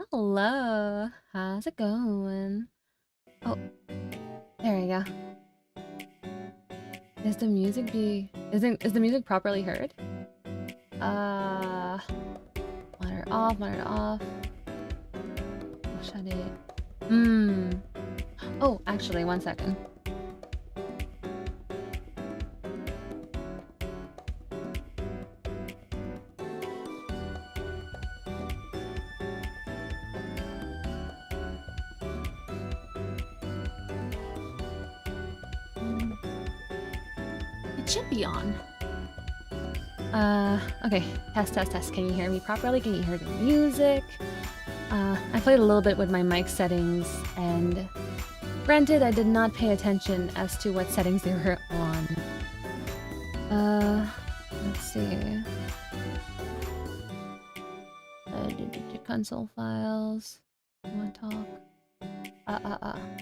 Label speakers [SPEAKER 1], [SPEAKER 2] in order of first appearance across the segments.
[SPEAKER 1] Hello, how's it going? Oh, there we go. Is the music properly heard? Monitor off, monitor off. I'll shut it. Oh, actually, 1 second. Should be on. Okay, test. Can you hear me properly? Can you hear the music? I played a little bit with my mic settings, and granted, I did not pay attention as to what settings they were on. Let's see. Console files. Wanna talk?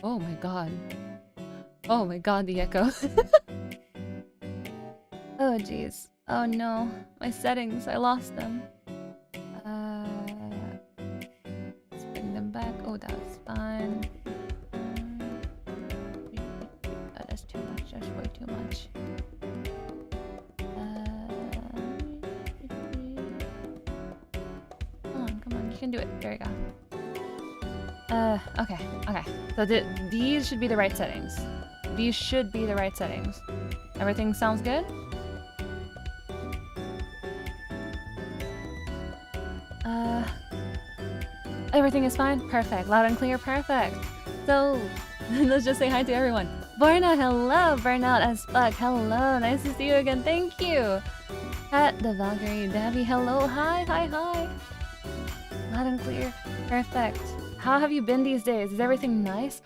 [SPEAKER 1] Oh my god. Oh my god, the echo. Oh jeez. Oh no. My settings, I lost them. Let's bring them back. Oh, that was fine. That's too much. That's way too much. Come on. You can do it. There you go. Okay. So these should be the right settings. These should be the right settings. Everything sounds good? Everything is fine? Perfect. Loud and clear? Perfect. So, let's just say hi to everyone. Varna, hello! Burnout as fuck, hello! Nice to see you again, thank you! Pat, the Valkyrie, Dabby, hello! Hi! Loud and clear. Perfect. How have you been these days? Is everything nice?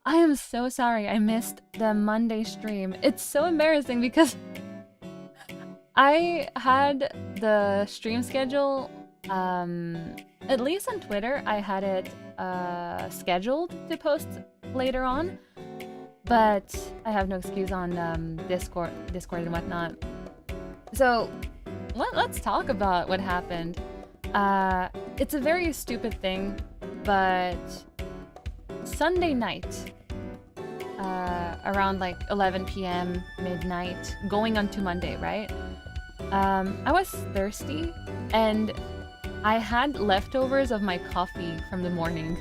[SPEAKER 1] I am so sorry I missed the Monday stream. It's so embarrassing because I had the stream schedule, at least on Twitter, I had it scheduled to post later on, but I have no excuse on Discord and whatnot. So let's talk about what happened. It's a very stupid thing, but Sunday night, around like 11 p.m. midnight, going on to Monday, right? I was thirsty, and I had leftovers of my coffee from the morning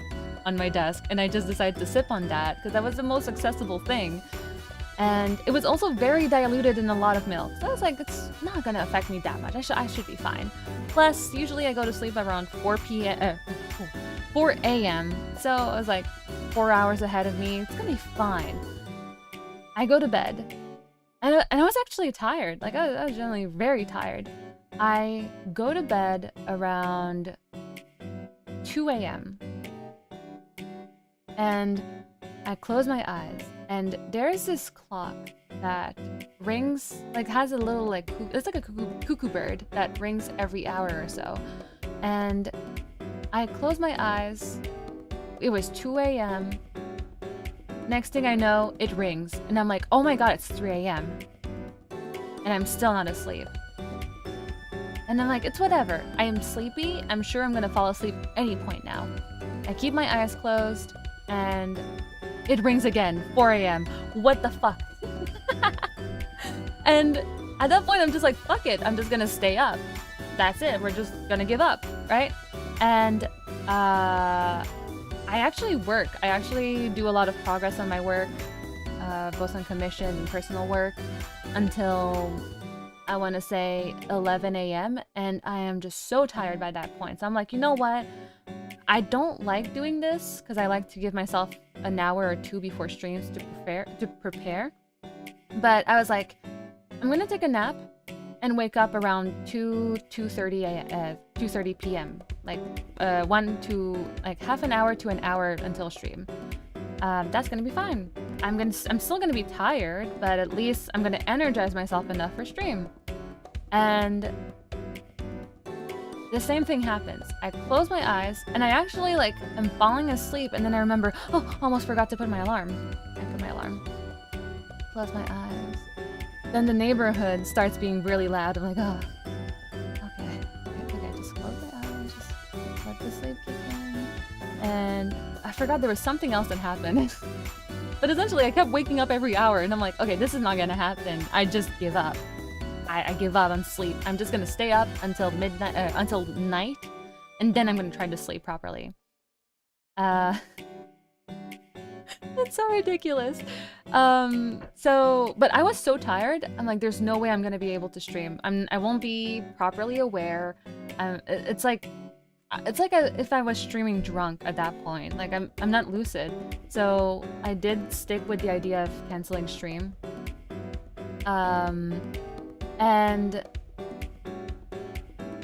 [SPEAKER 1] on my desk, and I just decided to sip on that because that was the most accessible thing. And it was also very diluted in a lot of milk. So I was like, it's not gonna affect me that much. I should be fine. Plus, usually I go to sleep around 4 a.m. So I was like, 4 hours ahead of me. It's gonna be fine. I go to bed. And I was actually tired. Like, I was generally very tired. I go to bed around 2 a.m. And I close my eyes. And there's this clock that rings, like has a little like, it's like a cuckoo bird that rings every hour or so. And I close my eyes, it was 2 a.m. Next thing I know, it rings. And I'm like, oh my god, it's 3 a.m. And I'm still not asleep. And I'm like, it's whatever. I am sleepy. I'm sure I'm gonna fall asleep any point now. I keep my eyes closed and it rings again, 4 a.m. What the fuck? And at that point, I'm just like, fuck it. I'm just gonna stay up. That's it. We're just gonna give up, right? And I actually work. I actually do a lot of progress on my work, both on commission and personal work, until I want to say 11 a.m. And I am just so tired by that point. So I'm like, you know what? I don't like doing this because I like to give myself an hour or two before streams to prepare. But I was like, I'm gonna take a nap and wake up around 2:30 p.m. Like half an hour to an hour until stream. That's gonna be fine. I'm still gonna be tired, but at least I'm gonna energize myself enough for stream. And the same thing happens. I close my eyes, and I actually, like, am falling asleep, and then I remember, oh, almost forgot to put my alarm. I put my alarm. Close my eyes. Then the neighborhood starts being really loud. I'm like, oh, okay, just close my eyes, just let the sleep kick in. And I forgot there was something else that happened. But essentially, I kept waking up every hour, and I'm like, okay, this is not gonna happen. I just give up. I give up on sleep. I'm just gonna stay up until midnight, until night, and then I'm gonna try to sleep properly. It's so ridiculous. But I was so tired. I'm like, there's no way I'm gonna be able to stream. I won't be properly aware. It's like if I was streaming drunk at that point. Like I'm not lucid. So I did stick with the idea of canceling stream. And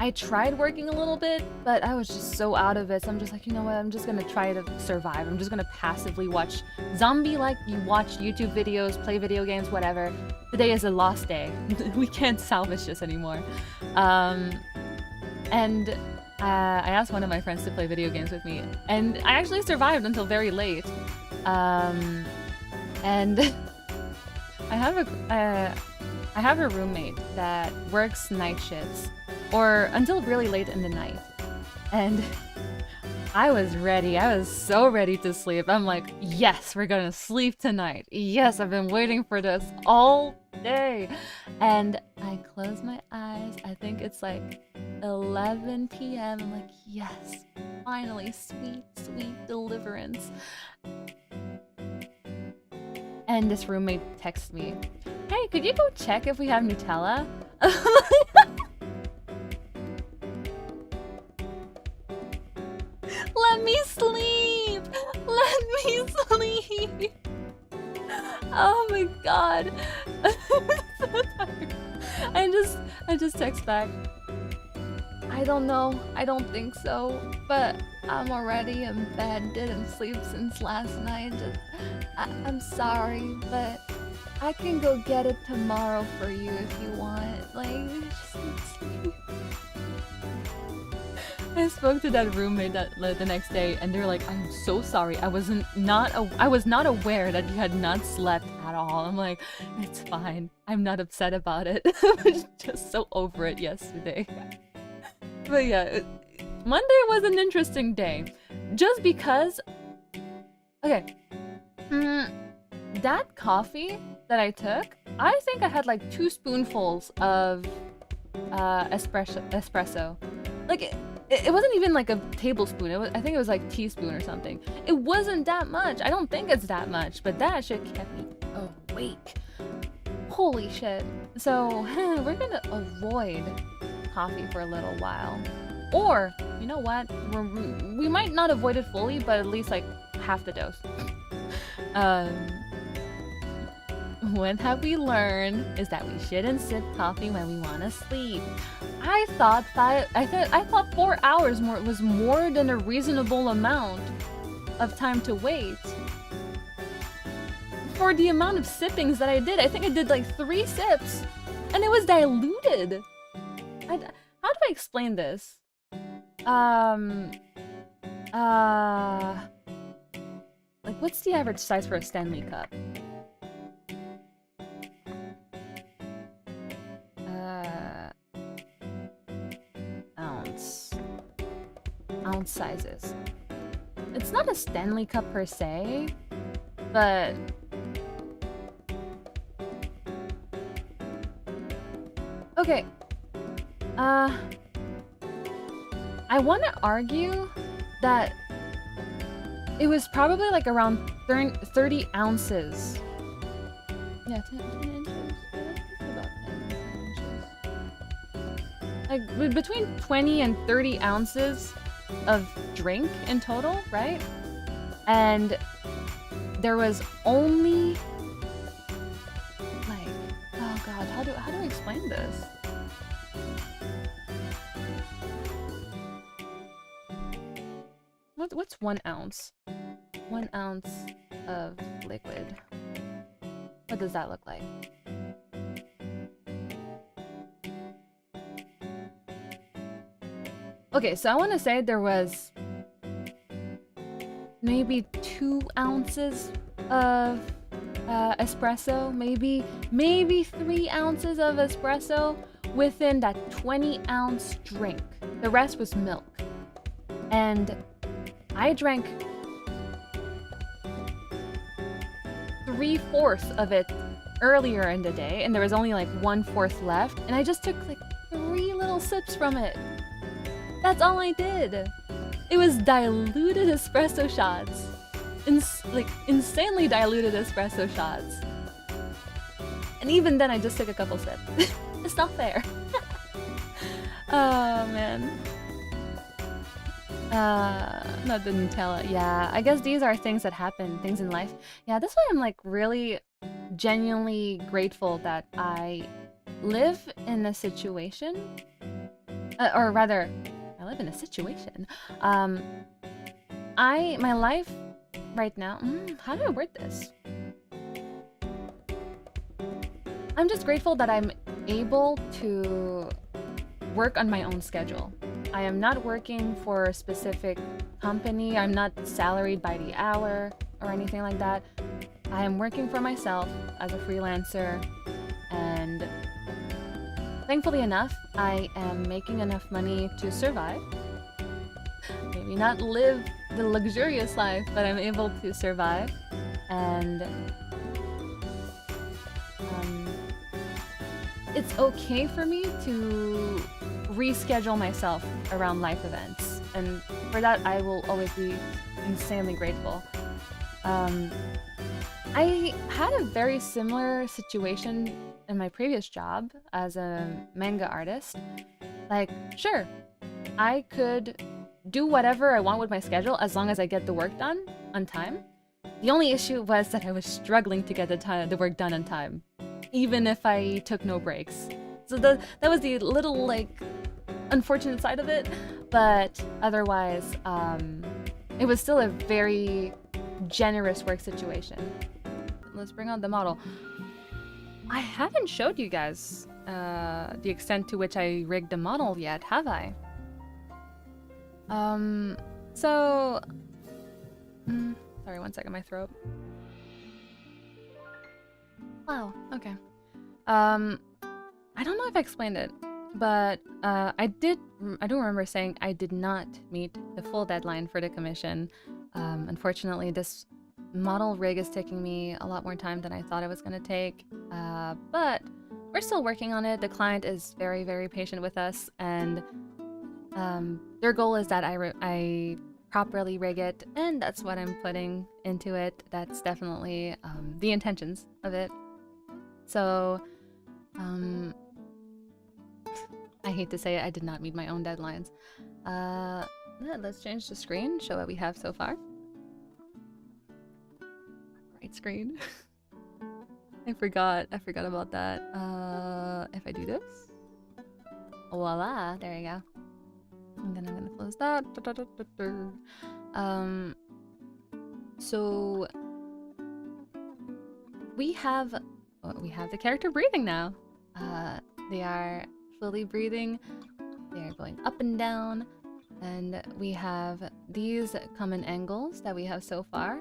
[SPEAKER 1] I tried working a little bit, but I was just so out of it. So I'm just like, you know what? I'm just gonna try to survive. I'm just gonna passively watch zombie-like you watch YouTube videos, play video games, whatever. Today is a lost day. We can't salvage this anymore. And I asked one of my friends to play video games with me, and I actually survived until very late. And I have a roommate that works night shifts, or until really late in the night. And I was ready. I was so ready to sleep. I'm like, yes, we're gonna sleep tonight. Yes, I've been waiting for this all day. And I close my eyes. I think it's like 11 p.m. I'm like, yes, finally, sweet, sweet deliverance. And this roommate texts me, hey, could you go check if we have Nutella? Let me sleep! Let me sleep! Oh my god. I'm so tired. I just text back, I don't know. I don't think so. But I'm already in bed. Didn't sleep since last night. I'm sorry, but I can go get it tomorrow for you if you want. Like, just sleep. I spoke to that roommate the next day, and they're like, I'm so sorry. I was not aware that you had not slept at all. I'm like, it's fine. I'm not upset about it. I was just so over it yesterday. But yeah, Monday was an interesting day. Just because... Okay. That coffee that I took, I think I had like 2 spoonfuls of espresso. Like, It wasn't even like a tablespoon. I think it was like teaspoon or something. It wasn't that much. I don't think it's that much, but that shit kept me awake. Holy shit. So we're gonna avoid coffee for a little while. Or, you know what? We might not avoid it fully, but at least like half the dose. What have we learned is that we shouldn't sip coffee when we want to sleep. I thought 4 hours was more than a reasonable amount of time to wait. For the amount of sippings that I did, I think I did like 3 sips, and it was diluted. How do I explain this? Like, what's the average size for a Stanley cup? Ounce sizes. It's not a Stanley cup per se, but okay. I want to argue that it was probably like around 30 ounces. Yeah, 10 inches. About 10 inches. Like between 20 and 30 ounces of drink in total, right? And there was only like, oh god, how do I explain this? What's 1 ounce? 1 ounce of liquid. What does that look like? Okay, so I want to say there was maybe 2 ounces of espresso, maybe 3 ounces of espresso within that 20-ounce drink. The rest was milk. And I drank 3/4 of it earlier in the day, and there was only like 1/4 left, and I just took like 3 little sips from it. That's all I did. It was diluted espresso shots. Like insanely diluted espresso shots. And even then I just took a couple sips. It's not fair. Oh man. Not the Nutella. Yeah, I guess these are things that happen, things in life. Yeah, that's why I'm like really genuinely grateful that I live in a situation, or rather, I live in a situation. My life right now, how do I word this? I'm just grateful that I'm able to work on my own schedule. I am not working for a specific company. I'm not salaried by the hour or anything like that. I am working for myself as a freelancer, and thankfully enough, I am making enough money to survive. Maybe not live the luxurious life, but I'm able to survive. And it's okay for me to reschedule myself around life events, and for that I will always be insanely grateful. I had a very similar situation in my previous job as a manga artist. Like, sure, I could do whatever I want with my schedule as long as I get the work done on time. The only issue was that I was struggling to get the work done on time, even if I took no breaks. So that was the little, like, unfortunate side of it, but otherwise, it was still a very generous work situation. Let's bring on the model. I haven't showed you guys the extent to which I rigged the model yet, have I? So... sorry, one second, my throat. Wow, okay. I don't know if I explained it, but I do remember saying I did not meet the full deadline for the commission. Unfortunately, this model rig is taking me a lot more time than I thought it was going to take, but we're still working on it. The client is very, very patient with us, and Their goal is that I properly rig it, and that's what I'm putting into it. That's definitely the intentions of it. So, I hate to say it, I did not meet my own deadlines. Let's change the screen, show what we have so far. Right screen. I forgot about that. If I do this, voila, there you go. And then I'm gonna close that. So we have the character breathing now. They are fully breathing. They are going up and down, and we have these common angles that we have so far.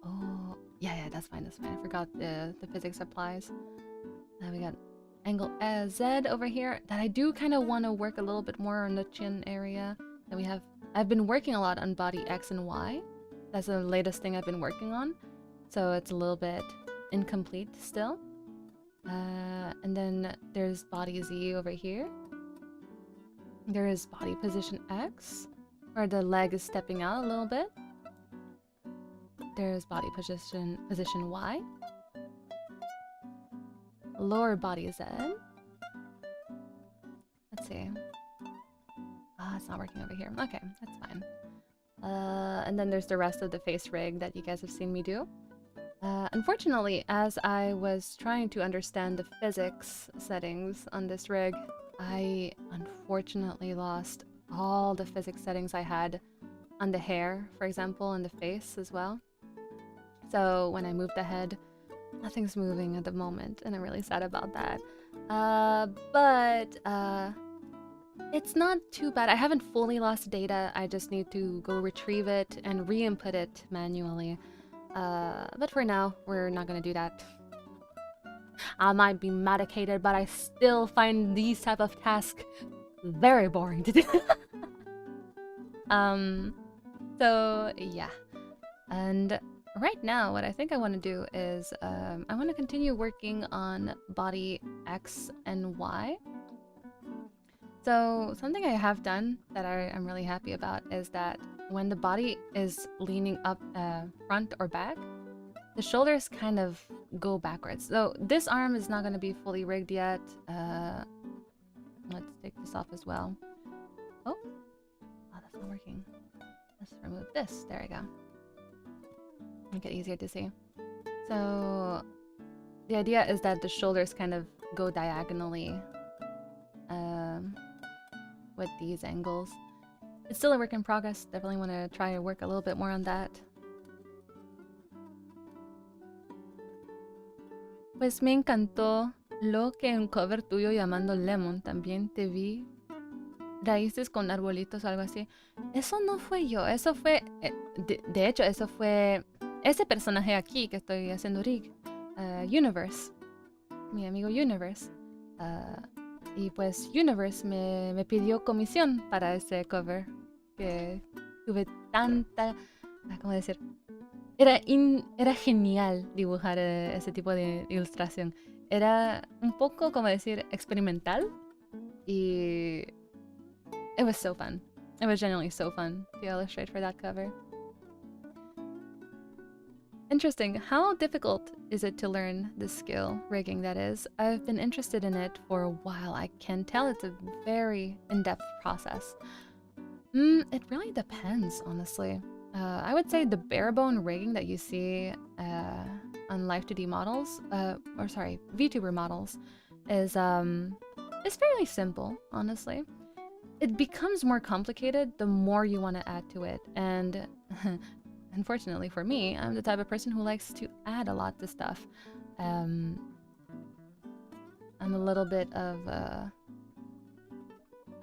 [SPEAKER 1] Oh, yeah, that's fine. I forgot the physics applies. We got angle Z over here that I do kind of want to work a little bit more on the chin area. Then we have, I've been working a lot on body X and Y. That's the latest thing I've been working on. So it's a little bit incomplete still. And then there's body Z over here. There is body position X, where the leg is stepping out a little bit. There's body position Y. Lower body Z. Let's see. It's not working over here. Okay, that's fine. And then there's the rest of the face rig that you guys have seen me do. Unfortunately, as I was trying to understand the physics settings on this rig, I unfortunately lost all the physics settings I had on the hair, for example, and the face as well. So when I moved the head, nothing's moving at the moment, and I'm really sad about that. But it's not too bad. I haven't fully lost data. I just need to go retrieve it and re-input it manually. But for now, we're not gonna do that. I might be medicated, but I still find these type of tasks very boring to do. So yeah. And right now, what I think I want to do is I want to continue working on body X and Y. So something I have done that I'm really happy about is that when the body is leaning up front or back, the shoulders kind of go backwards. So this arm is not going to be fully rigged yet. Let's take this off as well. Oh, that's not working. Let's remove this. There we go. Make it easier to see. So the idea is that the shoulders kind of go diagonally with these angles. It's still a work in progress. Definitely want to try to work a little bit more on that. Pues me encantó lo que en cover tuyo llamando Lemon también te vi raíces con arbolitos, algo así. Eso no fue yo, eso fue... de hecho, eso fue ese personaje aquí que estoy haciendo rig. Universe. Mi amigo Universe. Y pues Universe me pidió comisión para ese cover. Que tuve tanta... ¿Cómo decir? Era genial dibujar ese tipo de ilustración. Era un poco, como decir, experimental. Y... it was so fun. It was genuinely so fun to illustrate for that cover. Interesting. How difficult is it to learn this skill, rigging that is? I've been interested in it for a while. I can tell it's a very in-depth process. It really depends, honestly. I would say the bare-bone rigging that you see on Live2D models, Vtuber models, is fairly simple, honestly. It becomes more complicated the more you want to add to it, and unfortunately for me, I'm the type of person who likes to add a lot to stuff. I'm a little bit of I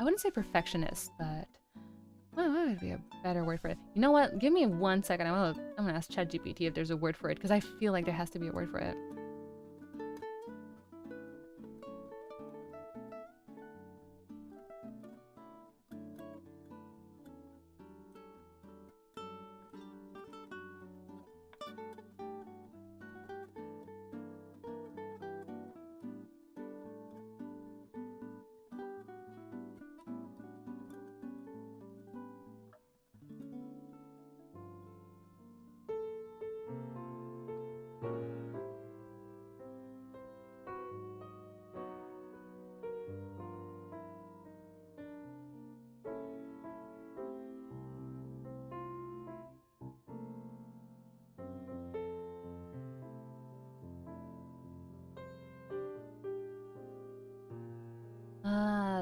[SPEAKER 1] wouldn't say perfectionist, but what would be a better word for it? You know what? Give me 1 second. I'm gonna ask ChatGPT if there's a word for it, because I feel like there has to be a word for it.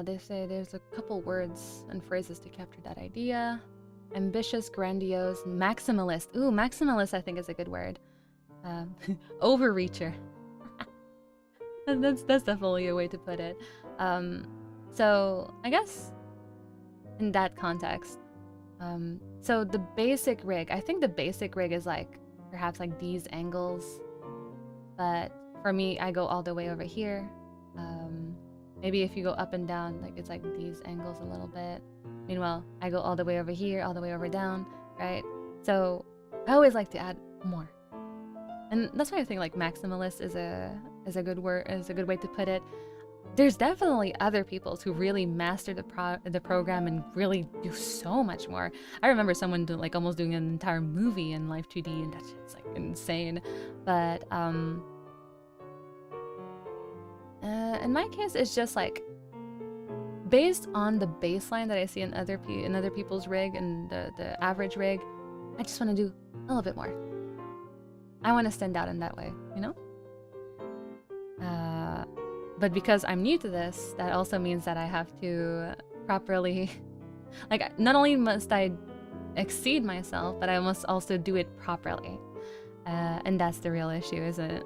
[SPEAKER 1] They say there's a couple words and phrases to capture that idea. Ambitious, grandiose, maximalist. Ooh, maximalist I think is a good word. Overreacher. That's definitely a way to put it. So I guess in that context, so the basic rig, I think the basic rig is like perhaps like these angles, but for me, I go all the way over here. Maybe if you go up and down, like it's like these angles a little bit. Meanwhile, I go all the way over here, all the way over down, right? So I always like to add more. And that's why I think like maximalist is a good word, is a good way to put it. There's definitely other people who really master the program and really do so much more. I remember someone like almost doing an entire movie in Live 2D, and that's just like insane. But in my case, it's just like based on the baseline that I see in other people's rig and the average rig, I just want to do a little bit more. I want to stand out in that way, you know? But because I'm new to this, that also means that I have to properly, like, not only must I exceed myself, but I must also do it properly. And that's the real issue, isn't it?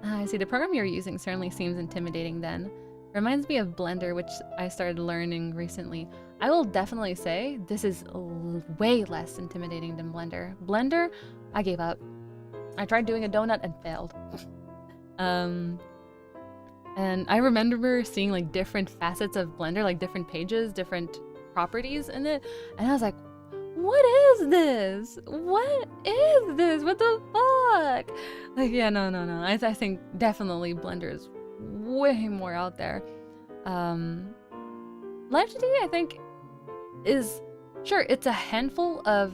[SPEAKER 1] I see, the program you're using certainly seems intimidating then. Reminds me of Blender, which I started learning recently. I will definitely say this is way less intimidating than Blender. Blender, I gave up. I tried doing a donut and failed. And I remember seeing like different facets of Blender, like different pages, different properties in it, and I was like, what is this? What is this? What the fuck? Like, yeah, no. I think definitely Blender is way more out there. Live 2D, I think, is, sure, it's a handful of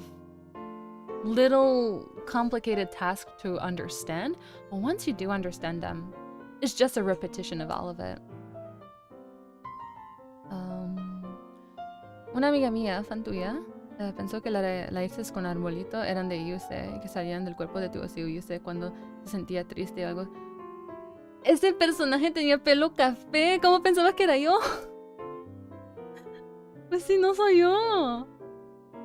[SPEAKER 1] little complicated tasks to understand, but once you do understand them, it's just a repetition of all of it. Una amiga mía, fan tuya, pensó que las raíces con arbolito eran de Yuse y que salían del cuerpo de tu ocio Yuse cuando se sentía triste o algo. Ese personaje tenía pelo café. ¿Cómo pensabas que era yo? Pues si no soy yo.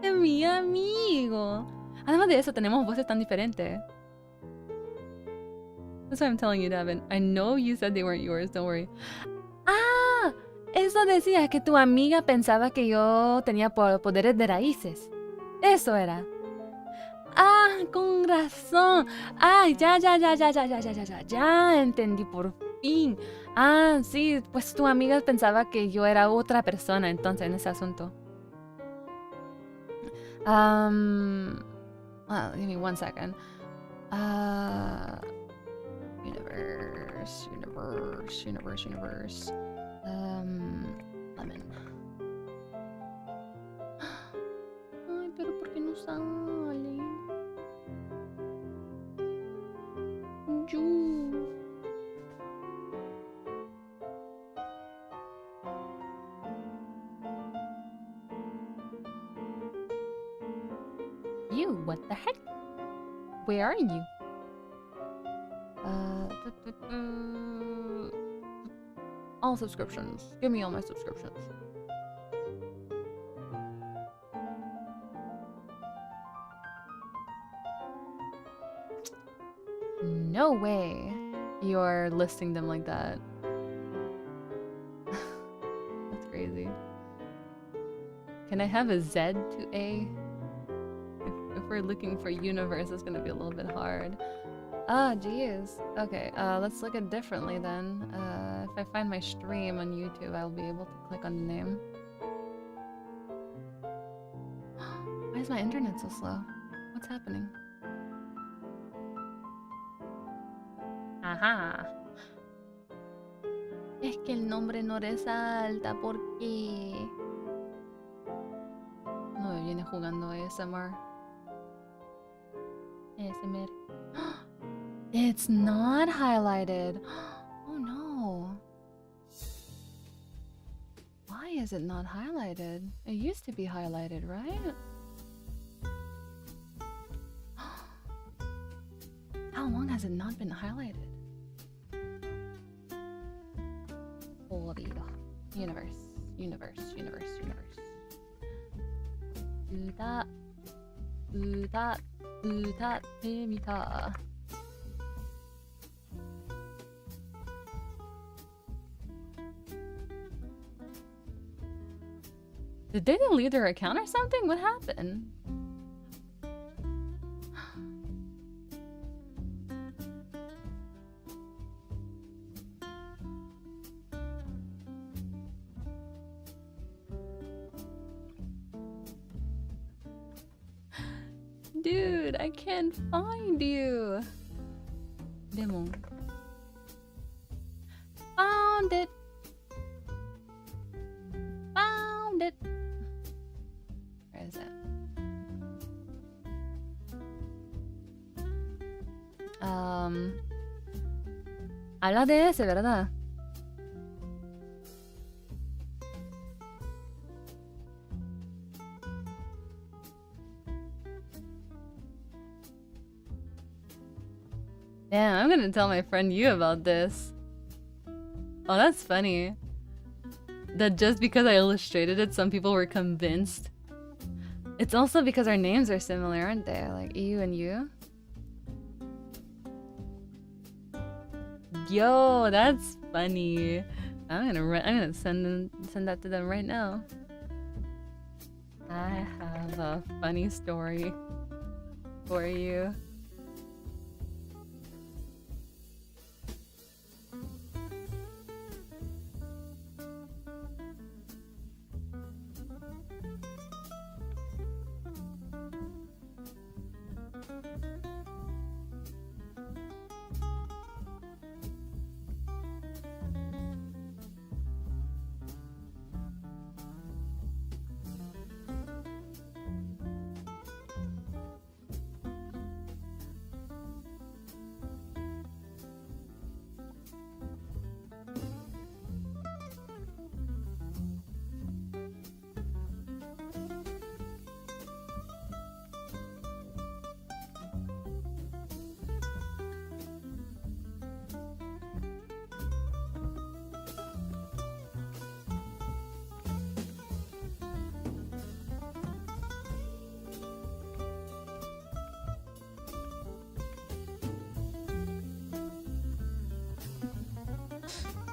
[SPEAKER 1] Es mi amigo. Además de eso, tenemos voces tan diferentes. That's why I'm telling you, Devin. I know you said they weren't yours. Don't worry. Ah, eso decía que tu amiga pensaba que yo tenía poderes de raíces. Eso era. Ah, con razón. Ah, ya entendí por fin. Ah, sí, pues tu amiga pensaba que yo era otra persona entonces en ese asunto. Well, give me 1 second. Universe. Lemon. Ay, pero ¿por qué no sale? You, what the heck? Where are you? All subscriptions. Give me all my subscriptions. No way you're listing them like that. That's crazy. Can I have a Z to A? If we're looking for universe, it's gonna be a little bit hard. Ah, geez. Okay, let's look at it differently then. If I find my stream on YouTube, I'll be able to click on the name. Why is my internet so slow? What's happening? Ajá. Es que el nombre no resalta, ¿por qué? No me viene jugando ASMR. ASMR. It's not highlighted. Oh no. Why is it not highlighted? It used to be highlighted, right? How long has has it not been highlighted? Holy universe. Uda temita. Did they delete their account or something? What happened? Dude, I can't find you. Demo. Found it. Found it. Where is it? Habla de ese, ¿verdad? Damn, I'm gonna tell my friend you about this. Oh, that's funny. That just because I illustrated it, some people were convinced. It's also because our names are similar, aren't they? Like you and you. Yo, that's funny. I'm gonna send that to them right now. I have a funny story for you.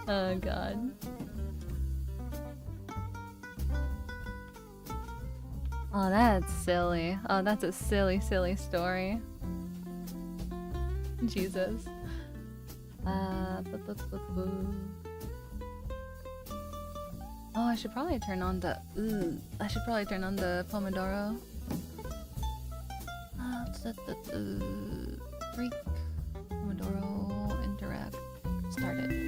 [SPEAKER 1] Oh god. Oh, that's silly. Oh, that's a silly, silly story. Jesus. Oh, I should probably turn on the. I should probably turn on the Pomodoro. Freak. Pomodoro interact. Started.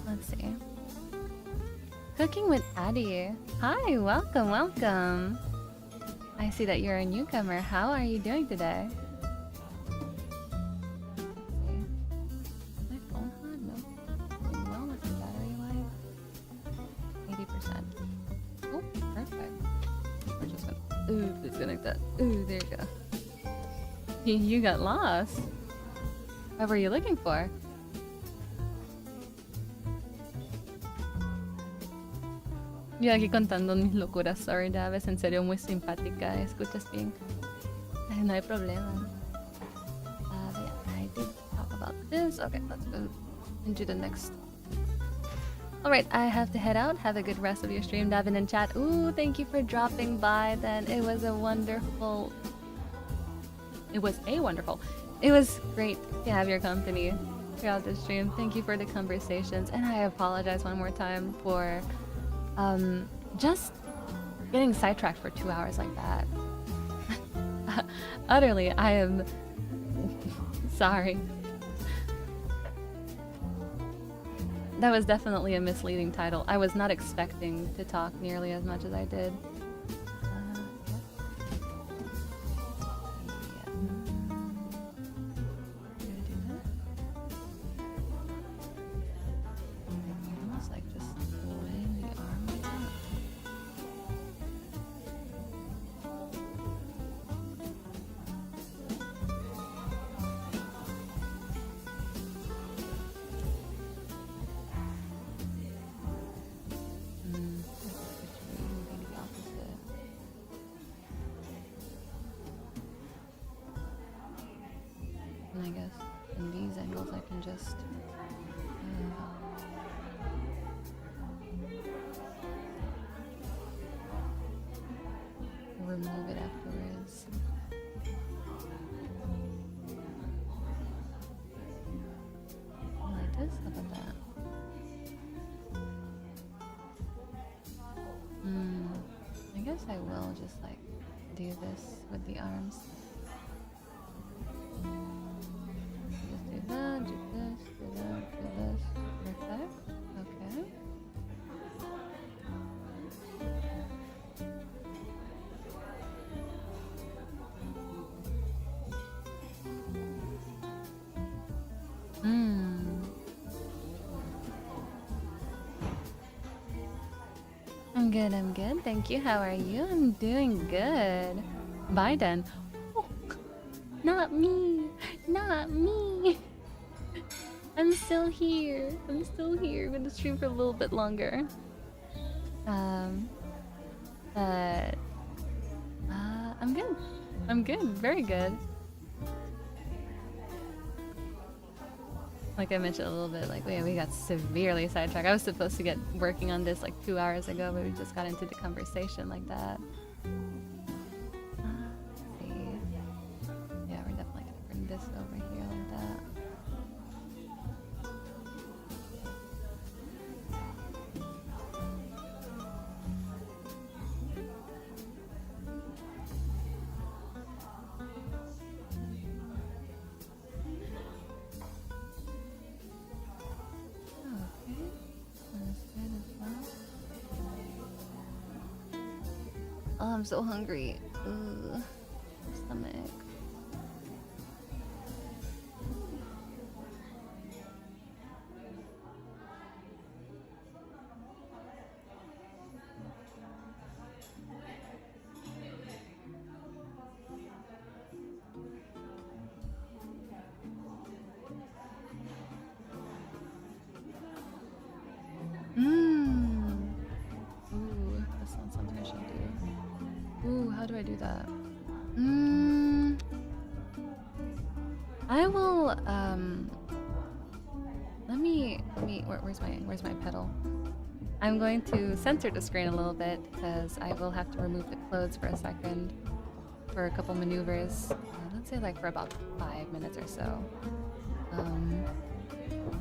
[SPEAKER 1] Let's see. Cooking with Addie. Hi, welcome, welcome. I see that you're a newcomer. How are you doing today? My phone hot? No. Doing well with the battery life. 80%. Oh, perfect. We're just gonna disconnect that. Ooh, there you go. You got lost. What were you looking for? Yo aquí contando mis locuras. Sorry, Davis. En serio, muy simpática. Escuchas bien. No hay problema. I did talk about this. Okay, let's go into the next. Alright, I have to head out. Have a good rest of your stream, Davin and chat. Ooh, thank you for dropping by then. It was wonderful. It was great to have your company throughout the stream. Thank you for the conversations. And I apologize one more time for just getting sidetracked for 2 hours like that. Utterly, I am sorry. That was definitely a misleading title. I was not expecting to talk nearly as much as I did. Yeah. guess in these angles I can just remove it afterwards. Like this? How about that? I guess I will just like do this with the arms. Just do that, do this, do that, do this. Perfect. Okay. I'm good. Thank you. How are you? I'm doing good. Biden. Oh, not me. Not me. I'm still here. I'm still here. I'm gonna stream for a little bit longer. But I'm good. I'm good. Very good. Like I mentioned a little bit, like we got severely sidetracked. I was supposed to get working on this like 2 hours ago, but we just got into the conversation like that. Let's see. Yeah, we're definitely gonna bring this over here like that. Oh, I'm so hungry. Ugh. Stomach. Ooh, that's not something I should do. Ooh, how do I do that? I will, where's my pedal? I'm going to center the screen a little bit because I will have to remove the clothes for a second for a couple maneuvers. Let's say like for about 5 minutes or so.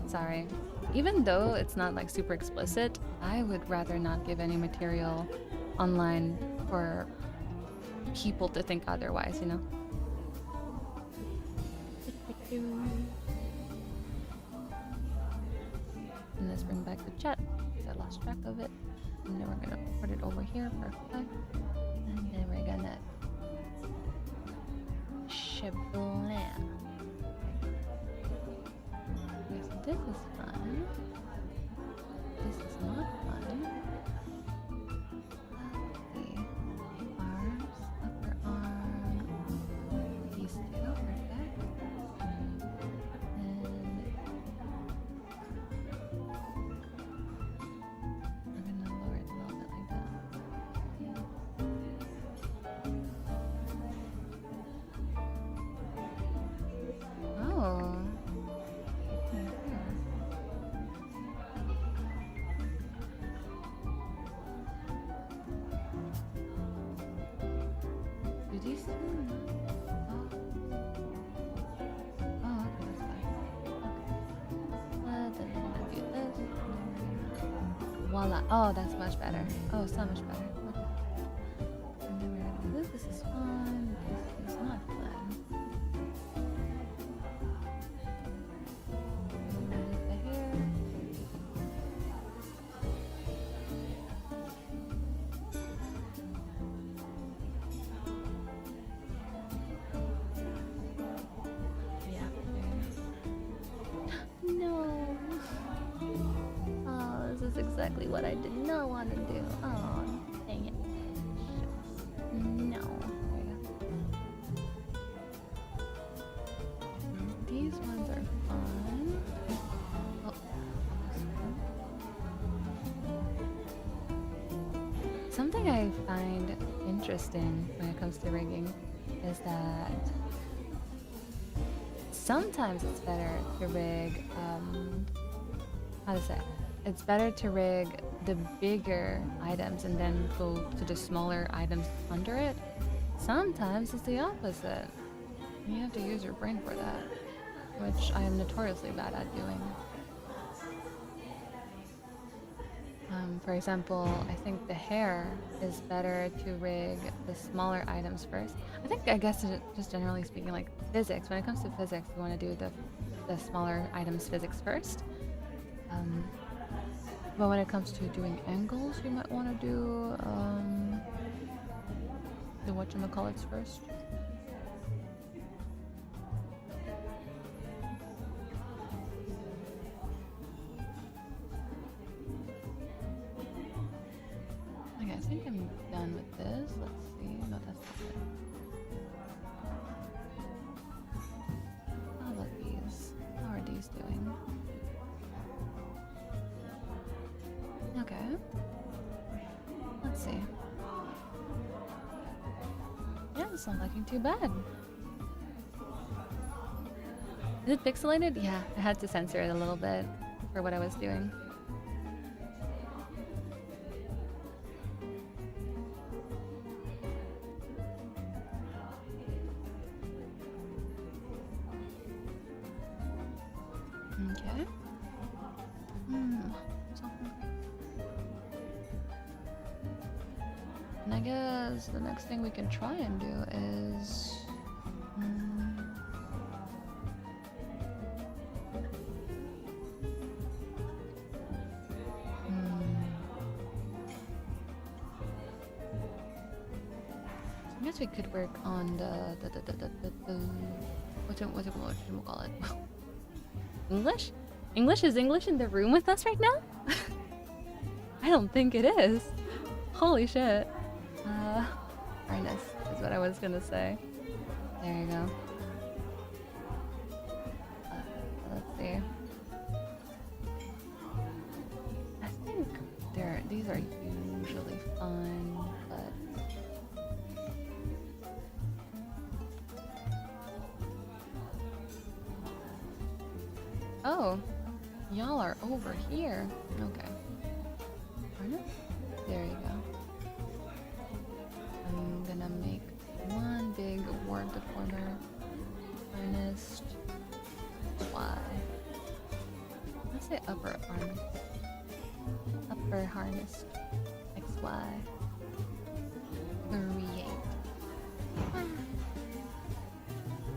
[SPEAKER 1] Sorry. Even though it's not like super explicit, I would rather not give any material online for people to think otherwise, you know? And let's bring back the chat because I lost track of it. And then we're gonna put it over here, perfect. And then we're gonna shablam. Okay, so this is fun. This is not fun. The arms, upper arm, these two, perfect. And I'm gonna lower it a little bit like that. Oh. Do these two? Oh, okay, that's fine. Okay. Then I'm gonna do this. Voila. Oh, that's much better. Oh, so much better. Okay. And then we're gonna do this. This is fun. This is not fun. Remove the hair. Yeah. No. Oh, this is exactly what I did not want to do. Oh, dang it. No. There you go. These ones are fun. Oh. Something I find interesting when it comes to rigging is that sometimes it's better to rig, how to say? It's better to rig the bigger items and then go to the smaller items under it. Sometimes it's the opposite. You have to use your brain for that, which I am notoriously bad at doing. For example, I think the hair is better to rig the smaller items first. I guess just generally speaking, like physics, when it comes to physics, you want to do the smaller items physics first. But when it comes to doing angles, you might want to do the whatchamacallits first. Okay, I think I'm done with this. Let's see. No, that's not it. How about these? How are these doing? Okay. Let's see. Yeah, it's not looking too bad. Is it pixelated? Yeah, I had to censor it a little bit for what I was doing. Okay. So hungry. And I guess the next thing we can try and do is I guess we could work on the what you call it? English? English? Is English in the room with us right now? I don't think it is. Holy shit. Harness is what I was gonna say. There you go. Let's see. I think these are usually fun, but oh, y'all are over here. Okay. Harness? There you go. I'm gonna make one big word deformer. Harnessed. Y. Let's say upper harness. Upper harnessed. XY. Create.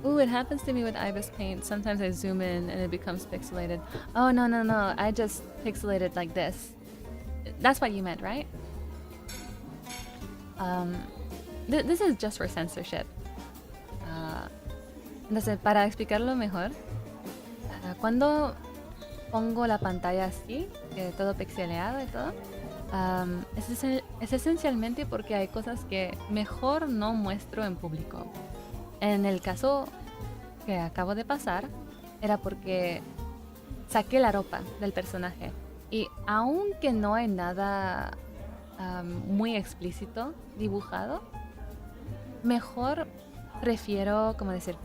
[SPEAKER 1] Ooh, it happens to me with Ibis Paint. Sometimes I zoom in and it becomes pixelated. Oh, no. I just pixelated like this. That's what you meant, right? This is just for censorship. Entonces, para explicarlo mejor, cuando pongo la pantalla así, todo pixeleado y todo, es esencialmente porque hay cosas que mejor no muestro en público. En el caso que acabo de pasar, era porque saqué la ropa del personaje. Y aunque no hay nada muy explícito dibujado, mejor prefiero, como decir,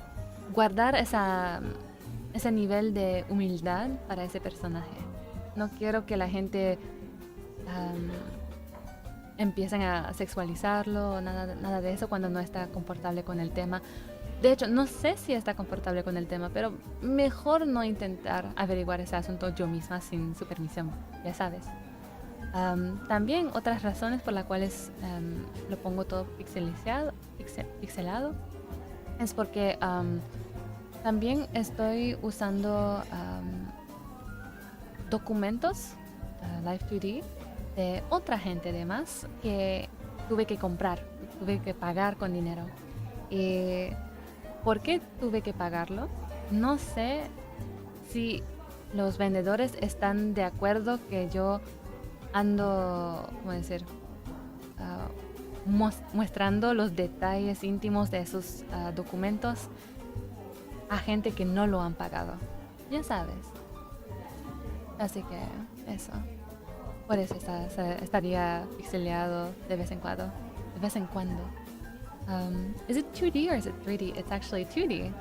[SPEAKER 1] guardar ese nivel de humildad para ese personaje. No quiero que la gente empiecen a sexualizarlo o nada de eso cuando no está confortable con el tema. De hecho, no sé si está confortable con el tema, pero mejor no intentar averiguar ese asunto yo misma sin su permisión, ya sabes. También otras razones por las cuales lo pongo todo pixelado es porque también estoy usando documentos Live 2D de otra gente además que tuve que comprar, tuve que pagar con dinero. Y ¿por qué tuve que pagarlo? No sé si los vendedores están de acuerdo que yo ando, ¿cómo decir? Mostrando los detalles íntimos de esos documentos a gente que no lo han pagado. Ya sabes. Así que eso. Por eso estaría pixeleado de vez en cuando. De vez en cuando. Is it 2D or is it 3D? It's actually 2D.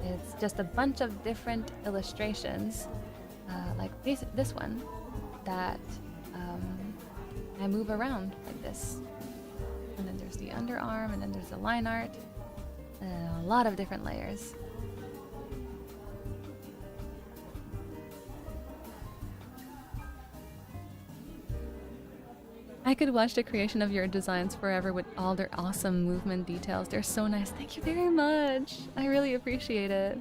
[SPEAKER 1] It's just a bunch of different illustrations, like this one, that I move around like this. And then there's the underarm, and then there's the line art. A lot of different layers. I could watch the creation of your designs forever with all their awesome movement details. They're so nice. Thank you very much. I really appreciate it.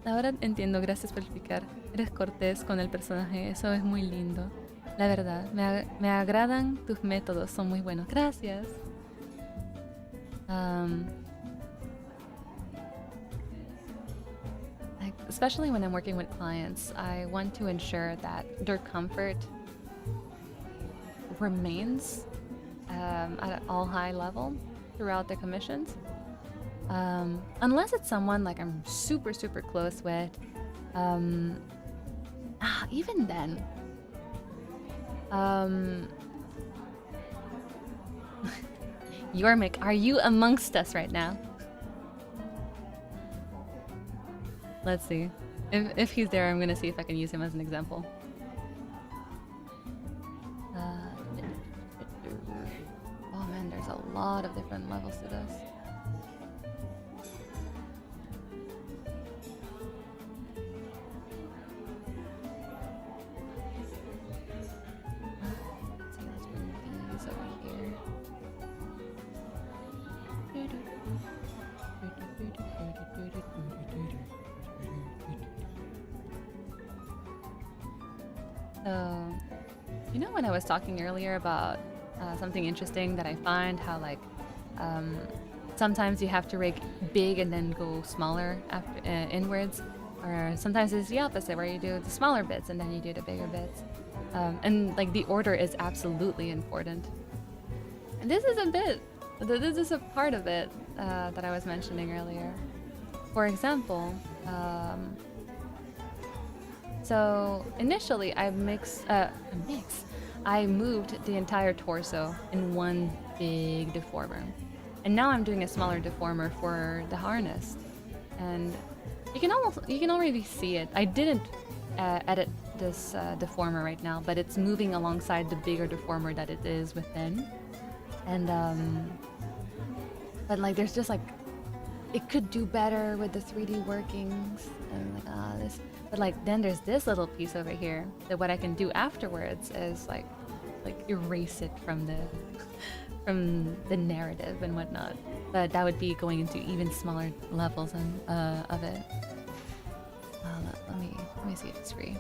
[SPEAKER 1] Ahora entiendo, gracias por explicar. Eres cortés con el personaje, eso es muy lindo. La verdad, me agradan tus métodos, son muy buenos. Gracias. Like, especially when I'm working with clients, I want to ensure that their comfort remains at an all high level throughout the commissions. Unless it's someone like I'm super close with. Even then. Yormik, are you amongst us right now? Let's see. If he's there, I'm gonna see if I can use him as an example. Oh man, there's a lot of different levels to this. So, you know when I was talking earlier about something interesting that I find, how like sometimes you have to rig big and then go smaller after inwards, or sometimes it's the opposite where you do the smaller bits and then you do the bigger bits, and like the order is absolutely important. And this is a part of it that I was mentioning earlier. For example, so initially I moved the entire torso in one big deformer. And now I'm doing a smaller deformer for the harness. And you can already see it. I didn't edit this deformer right now, but it's moving alongside the bigger deformer that it is within. And but like there's just like, it could do better with the 3D workings and like this. But like then there's this little piece over here that what I can do afterwards is like erase it from the narrative and whatnot. But that would be going into even smaller levels of it. Let me see if it's free.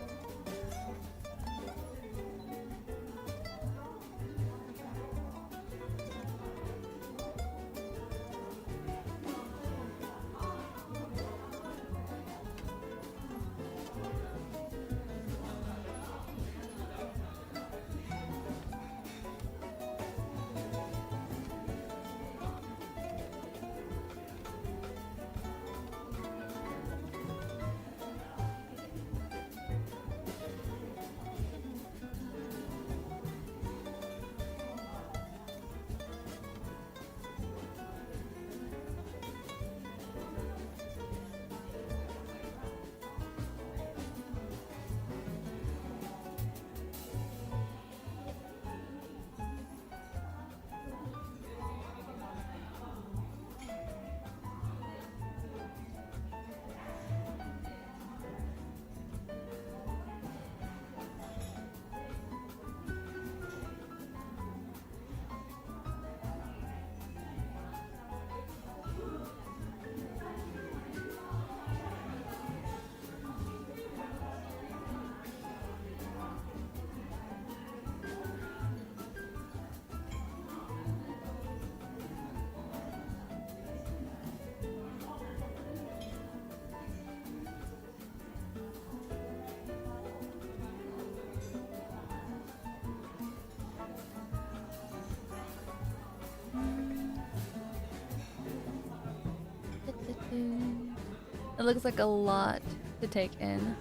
[SPEAKER 1] It looks like a lot to take in.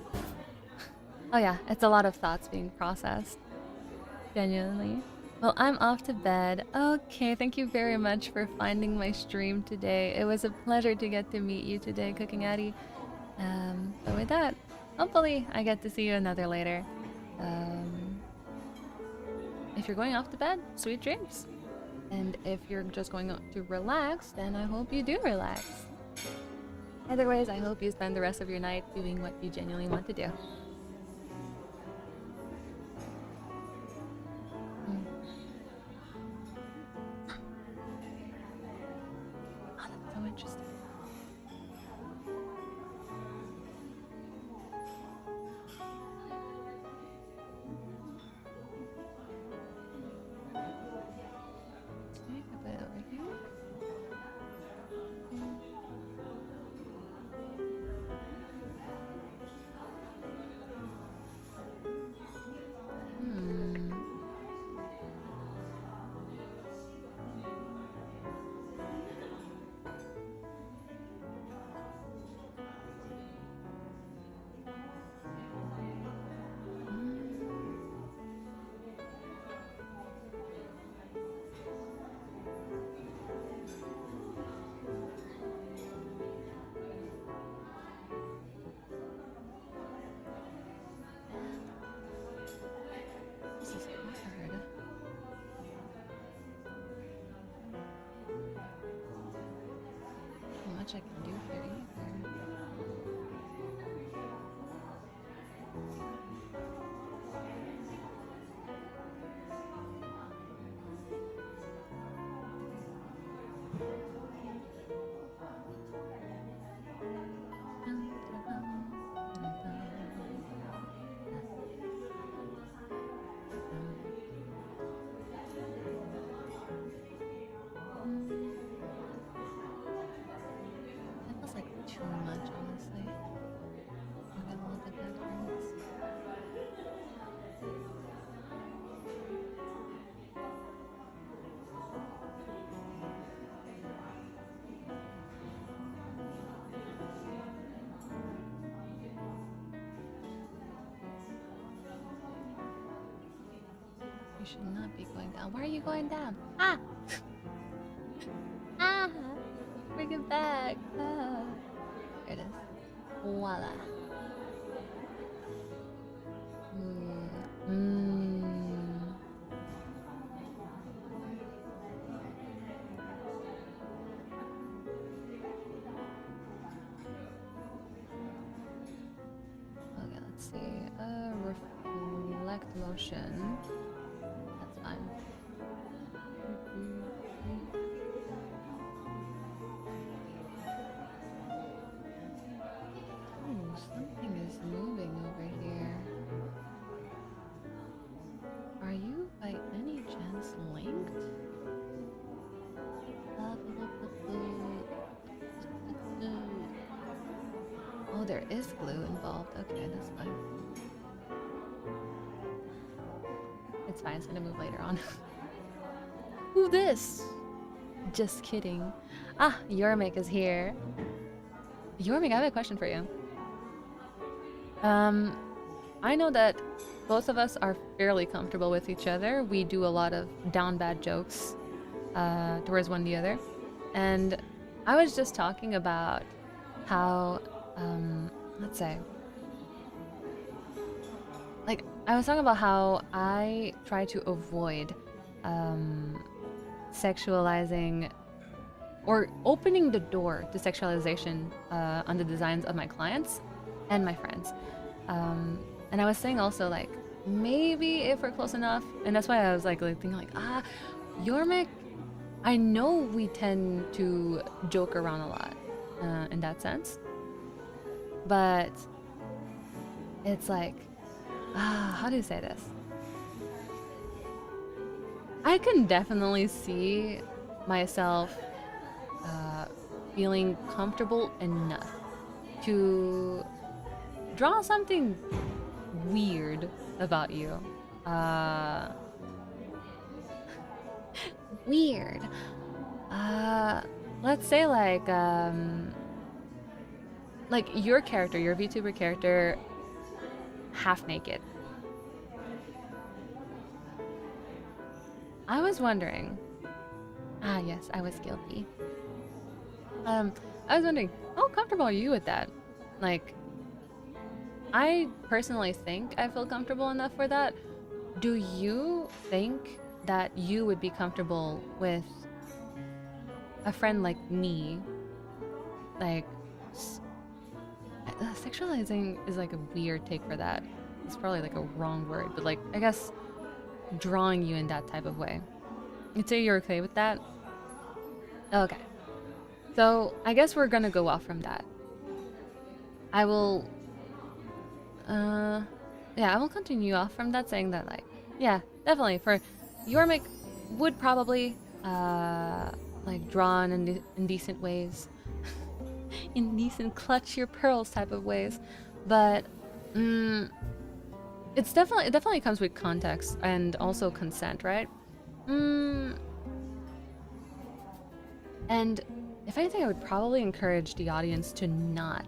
[SPEAKER 1] Oh yeah, it's a lot of thoughts being processed. Genuinely. Well, I'm off to bed. Okay, thank you very much for finding my stream today. It was a pleasure to get to meet you today, Cooking Addy. But with that, hopefully I get to see you another later. If you're going off to bed, sweet dreams. And if you're just going to relax, then I hope you do relax. Either ways, I hope you spend the rest of your night doing what you genuinely want to do. Oh, that's so interesting. Okay, I put it over here. This is hard. Not much I can do here either. That feels like too much, honestly. Look at all the bedrooms. You should not be going down. Why are you going down? Ah! Ah! Bring it back. Ah. There it is. Voila. Okay, let's see. Reflect motion. That's fine. Oh, something is moving over here. Are you by any chance linked? Oh, there is glue involved. Okay, that's fine. It's fine, it's gonna move later on. Who this? Just kidding. Ah, Yormik is here. Yormik, I have a question for you. I know that both of us are fairly comfortable with each other. We do a lot of down bad jokes towards one the other. And I was just talking about how, let's say, like, I was talking about how I try to avoid sexualizing or opening the door to sexualization on the designs of my clients and my friends. And I was saying also, like, maybe if we're close enough, and that's why I was like thinking like, Yormik, I know we tend to joke around a lot in that sense, but it's like, how do you say this? I can definitely see myself feeling comfortable enough to draw something weird about you. Weird. Let's say like your character, your VTuber character, half naked. I was wondering. Ah, yes, I was guilty. I was wondering, how comfortable are you with that? Like, I personally think I feel comfortable enough for that. Do you think that you would be comfortable with a friend like me? Like, sexualizing is like a weird take for that. It's probably like a wrong word, but like, I guess drawing you in that type of way. You'd say you're okay with that? Okay. So, I guess we're gonna go off from that. I will... yeah, I will continue off from that saying that, like, yeah, definitely, for Yormik would probably, like, draw in indecent ways. Indecent clutch your pearls type of ways. But, it definitely comes with context and also consent, right? And if anything, I would probably encourage the audience to not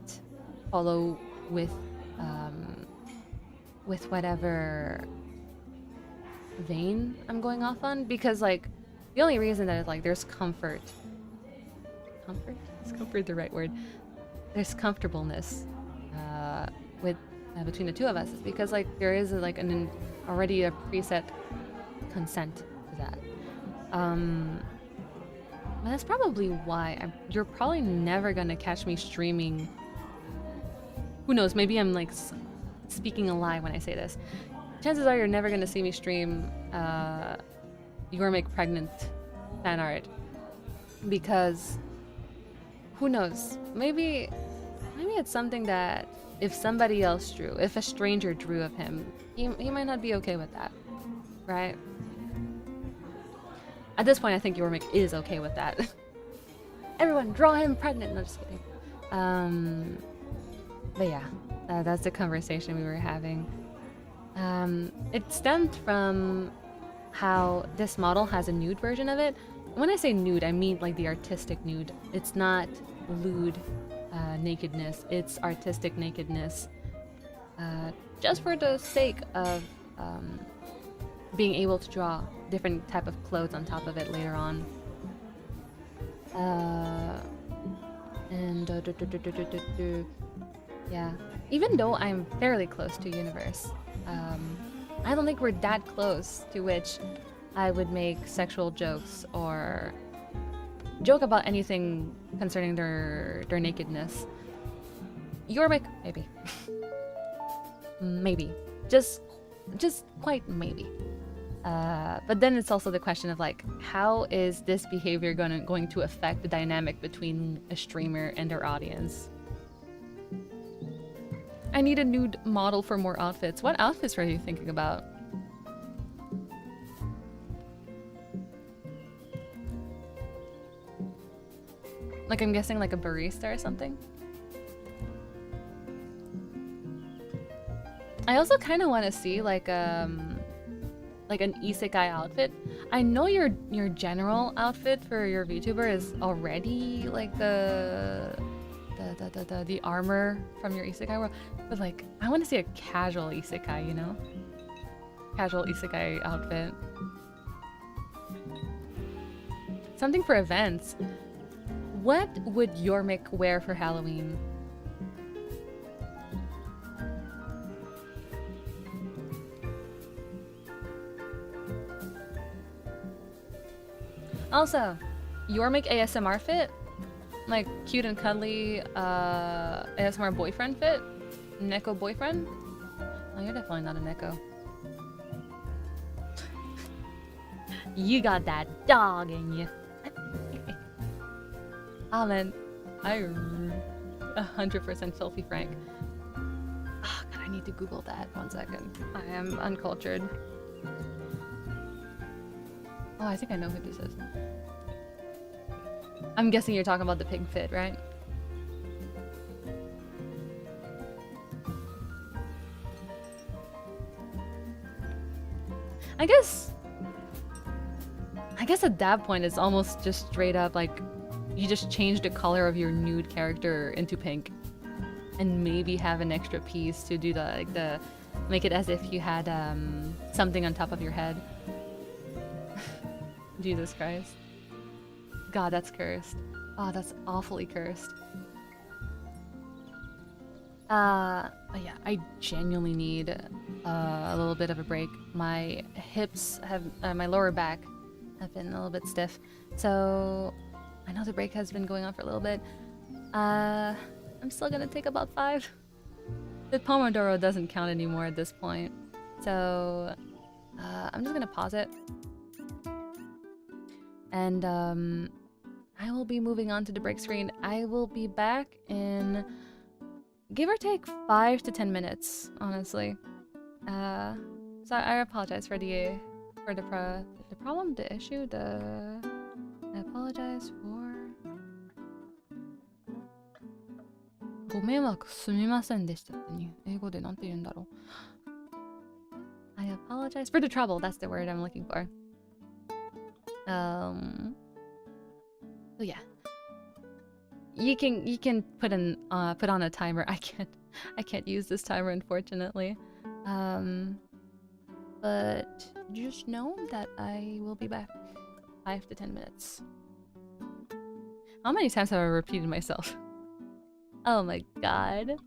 [SPEAKER 1] follow with whatever vein I'm going off on, because like the only reason that like there's comfort, is comfort the right word? There's comfortableness with between the two of us is because like there is like already a preset consent to that. But that's probably why you're probably never gonna catch me streaming. Who knows? Maybe I'm like speaking a lie when I say this. Chances are you're never gonna see me stream Yormik pregnant fan art, because who knows? Maybe it's something that if somebody else drew, if a stranger drew of him, he might not be okay with that, right? At this point, I think Yormik is okay with that. Everyone, draw him pregnant. No, just kidding. But yeah, that's the conversation we were having. It stemmed from how this model has a nude version of it. When I say nude, I mean like the artistic nude. It's not lewd nakedness. It's artistic nakedness. Just for the sake of being able to draw different type of clothes on top of it later on. Yeah, even though I'm fairly close to Universe, I don't think we're that close to which I would make sexual jokes or joke about anything concerning their nakedness. Yormik, maybe. Maybe. Just quite maybe. But then it's also the question of like, how is this behavior going to affect the dynamic between a streamer and their audience? I need a nude model for more outfits. What outfits are you thinking about? Like, I'm guessing like a barista or something? I also kind of want to see like an isekai outfit. I know your general outfit for your VTuber is already like the armor from your isekai world, but like I want to see a casual isekai, you know? Casual isekai outfit. Something for events. What would Yormik wear for Halloween? Also, Yormik ASMR fit? Like cute and cuddly ASMR boyfriend fit? Neko boyfriend? Oh, you're definitely not a Neko. You got that dog in you. Ah, man, I 100% filthy frank. Oh, God, I need to Google that. 1 second. I am uncultured. Oh, I think I know who this is. I'm guessing you're talking about the pig fit, right? I guess at that point it's almost just straight up like you just change the color of your nude character into pink and maybe have an extra piece to do make it as if you had something on top of your head. Jesus Christ. God, that's cursed. Oh, that's awfully cursed. But yeah, I genuinely need a little bit of a break. My hips have, my lower back have been a little bit stiff. So I know the break has been going on for a little bit. I'm still gonna take about 5. The Pomodoro doesn't count anymore at this point. So I'm just gonna pause it. And I will be moving on to the break screen. I will be back in give or take 5 to 10 minutes, honestly. So I apologize for the problem, the issue, I apologize for ご迷惑すみませんでしたってね。英語でなんて言うんだろう。I apologize for the trouble. That's the word I'm looking for. So yeah. You can put on a timer. I can't use this timer, unfortunately. But just know that I will be back 5 to 10 minutes. How many times have I repeated myself? Oh my god.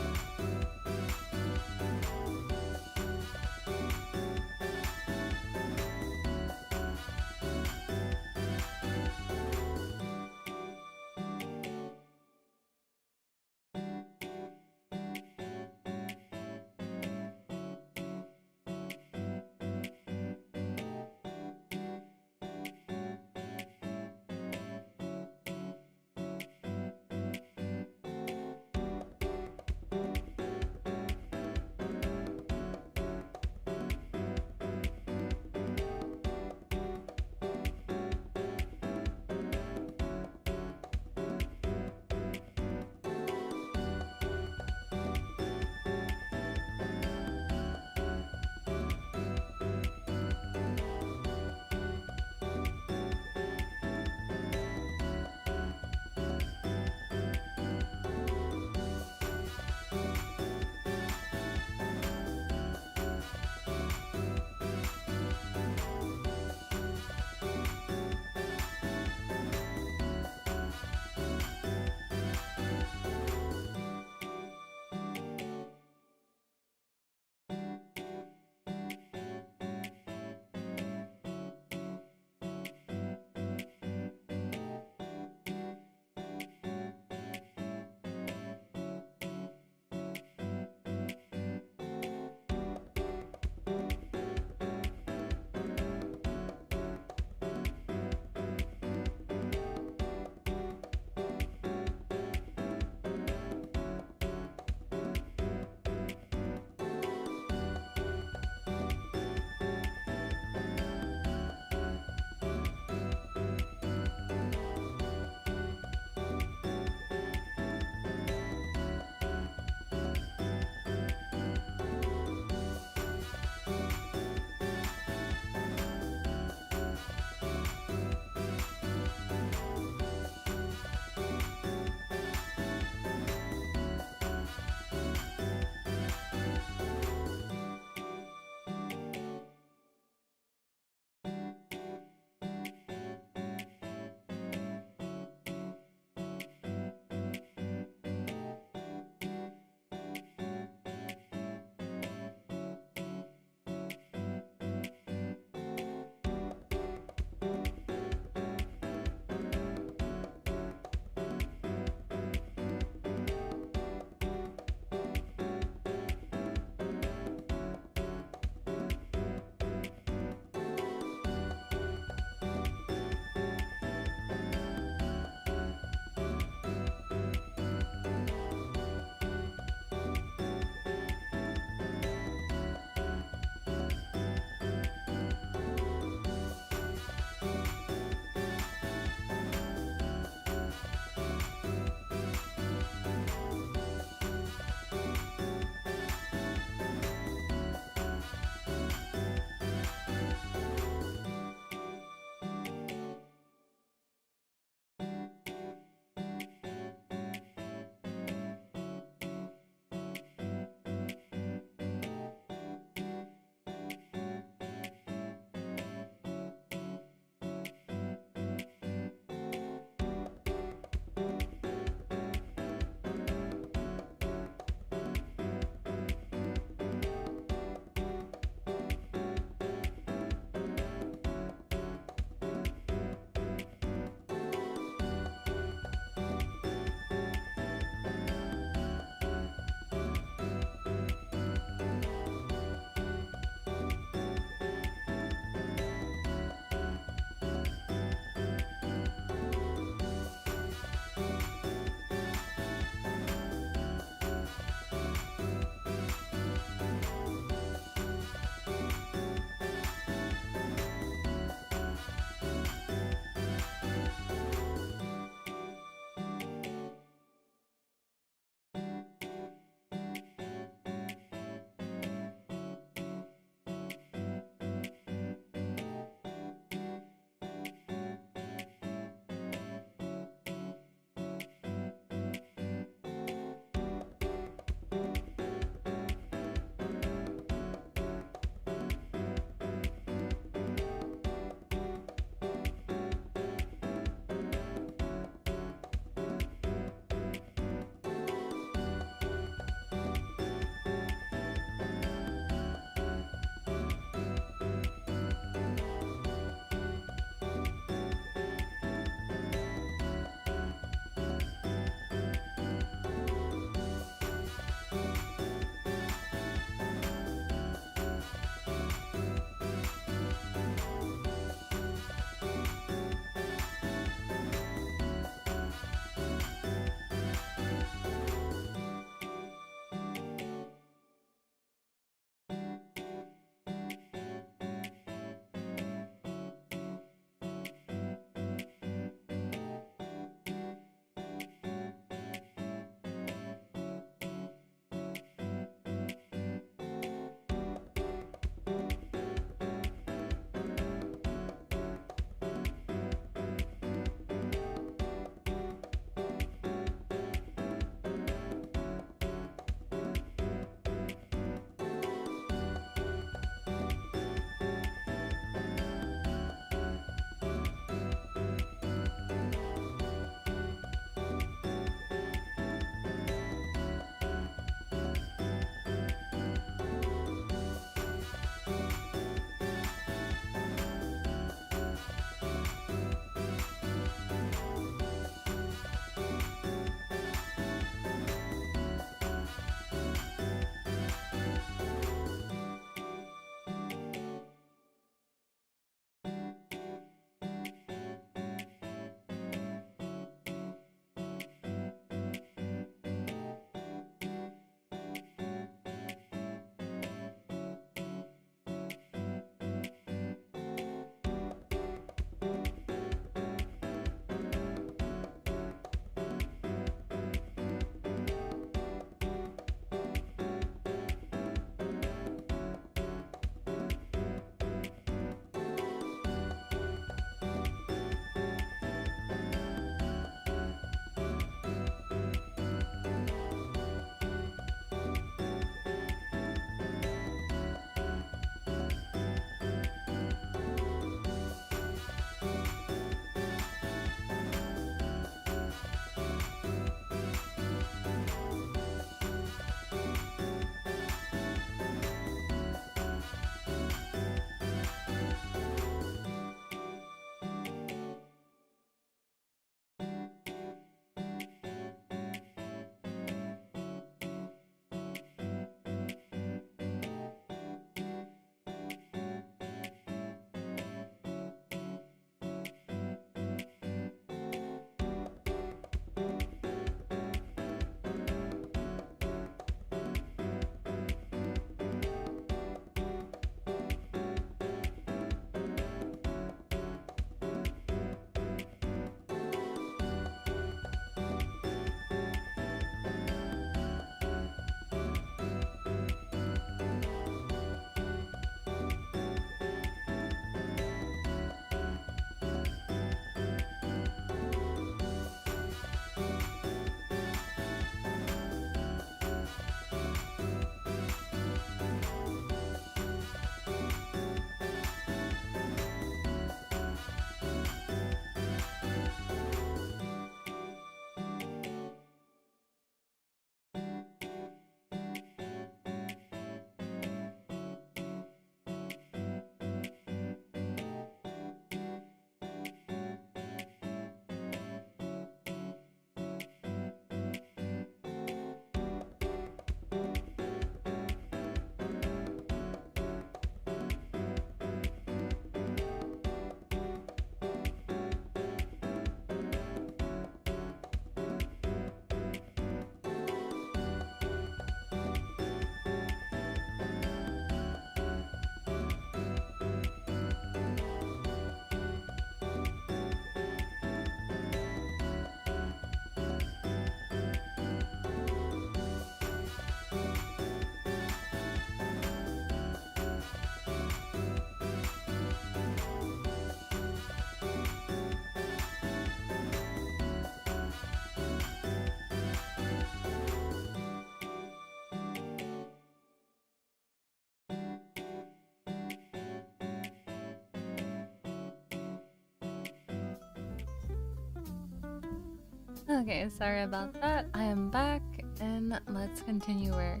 [SPEAKER 1] Okay, sorry about that. I am back, and let's continue work.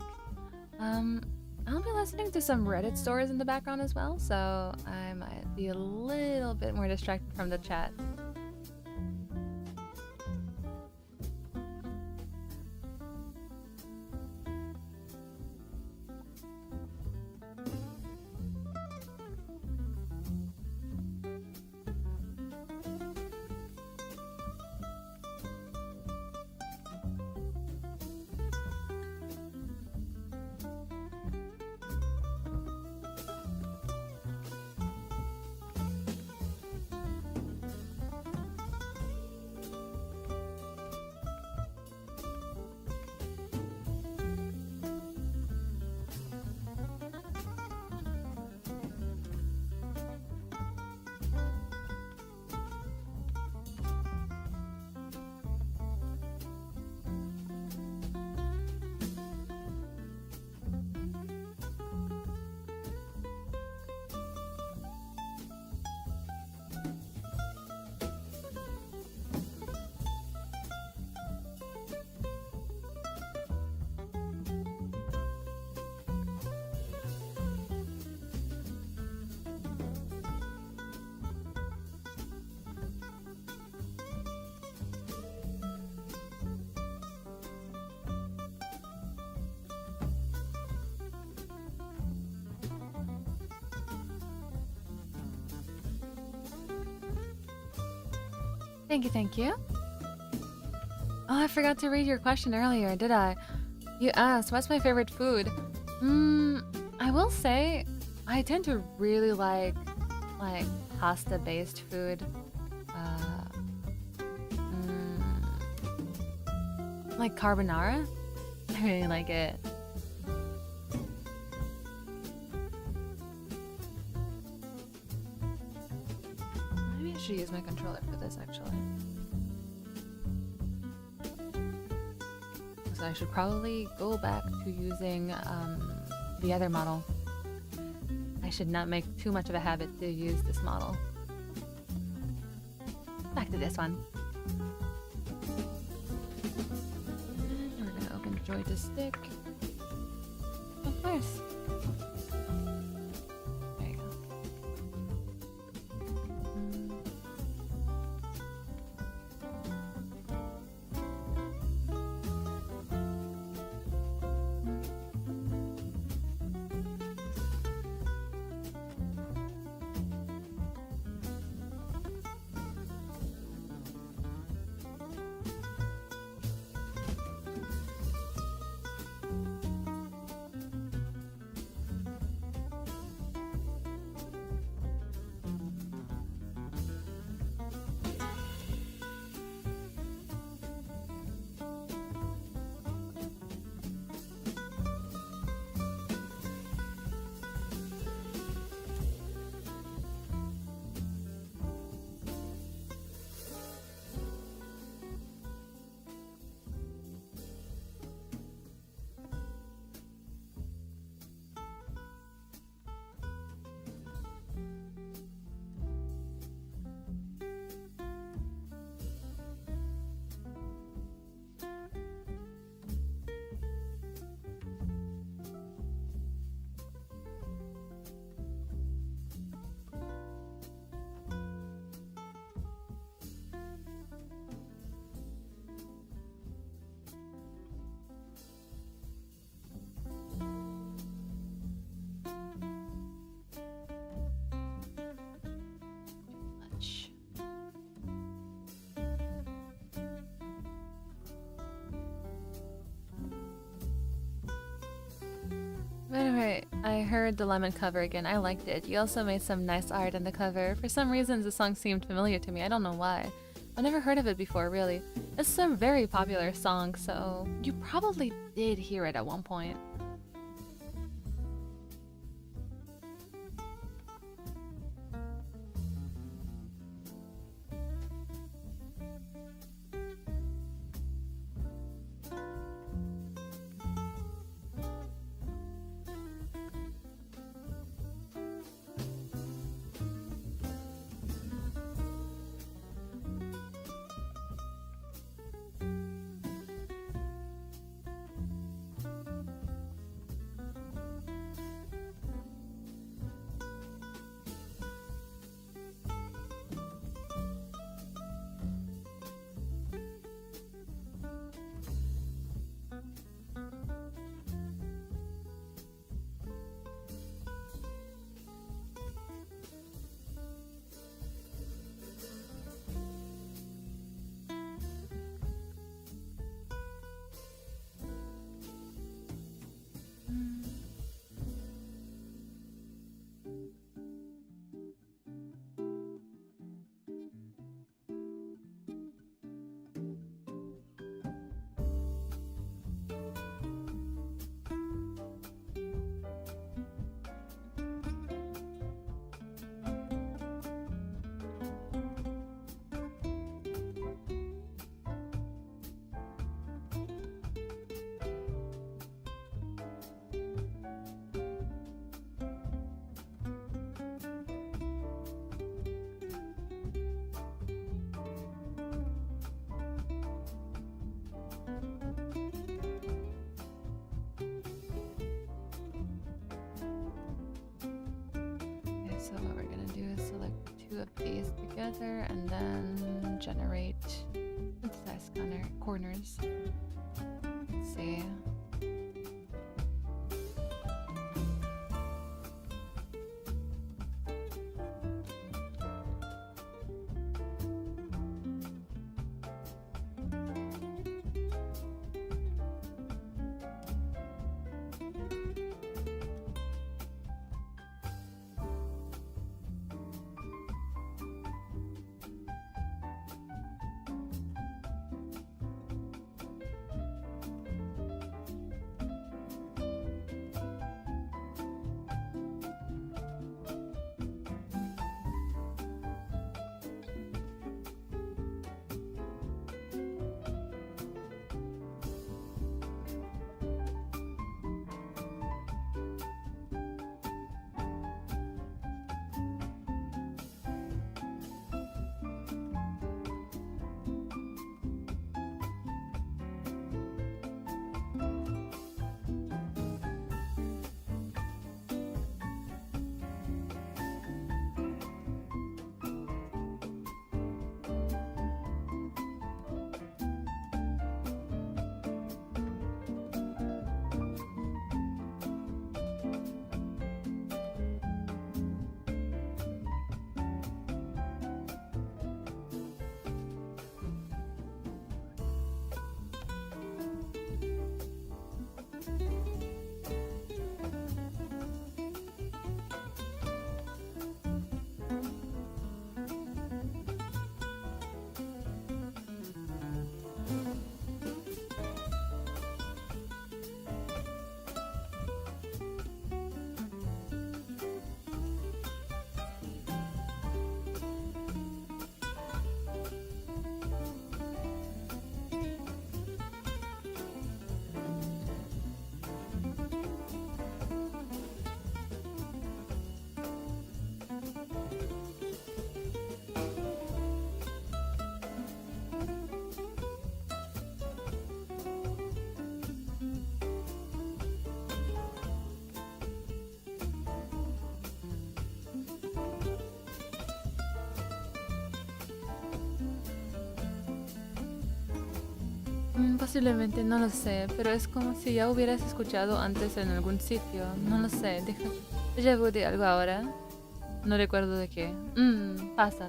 [SPEAKER 1] I'll be listening to some Reddit stories in the background as well, so I might be a little bit more distracted from the chat. Thank you. Oh, I forgot to read your question earlier, did I? You asked, what's my favorite food? I will say, I tend to really like pasta-based food. Like carbonara. I really like it. Maybe I should use my controller for this, actually. So I should probably go back to using the other model. I should not make too much of a habit to use this model. Back to this one. And we're gonna open Joy to Stick. Of course. There you go. By the way, I heard the Lemon cover again. I liked it. You also made some nice art on the cover. For some reason, the song seemed familiar to me. I don't know why. I've never heard of it before, really. It's a very popular song, so you probably did hear it at one point. two of these together and then generate size corners. Let's see. Posiblemente, no lo sé, pero es como si ya hubieras escuchado antes en algún sitio. No lo sé, déjà vu de algo ahora. No recuerdo de qué. Pasa.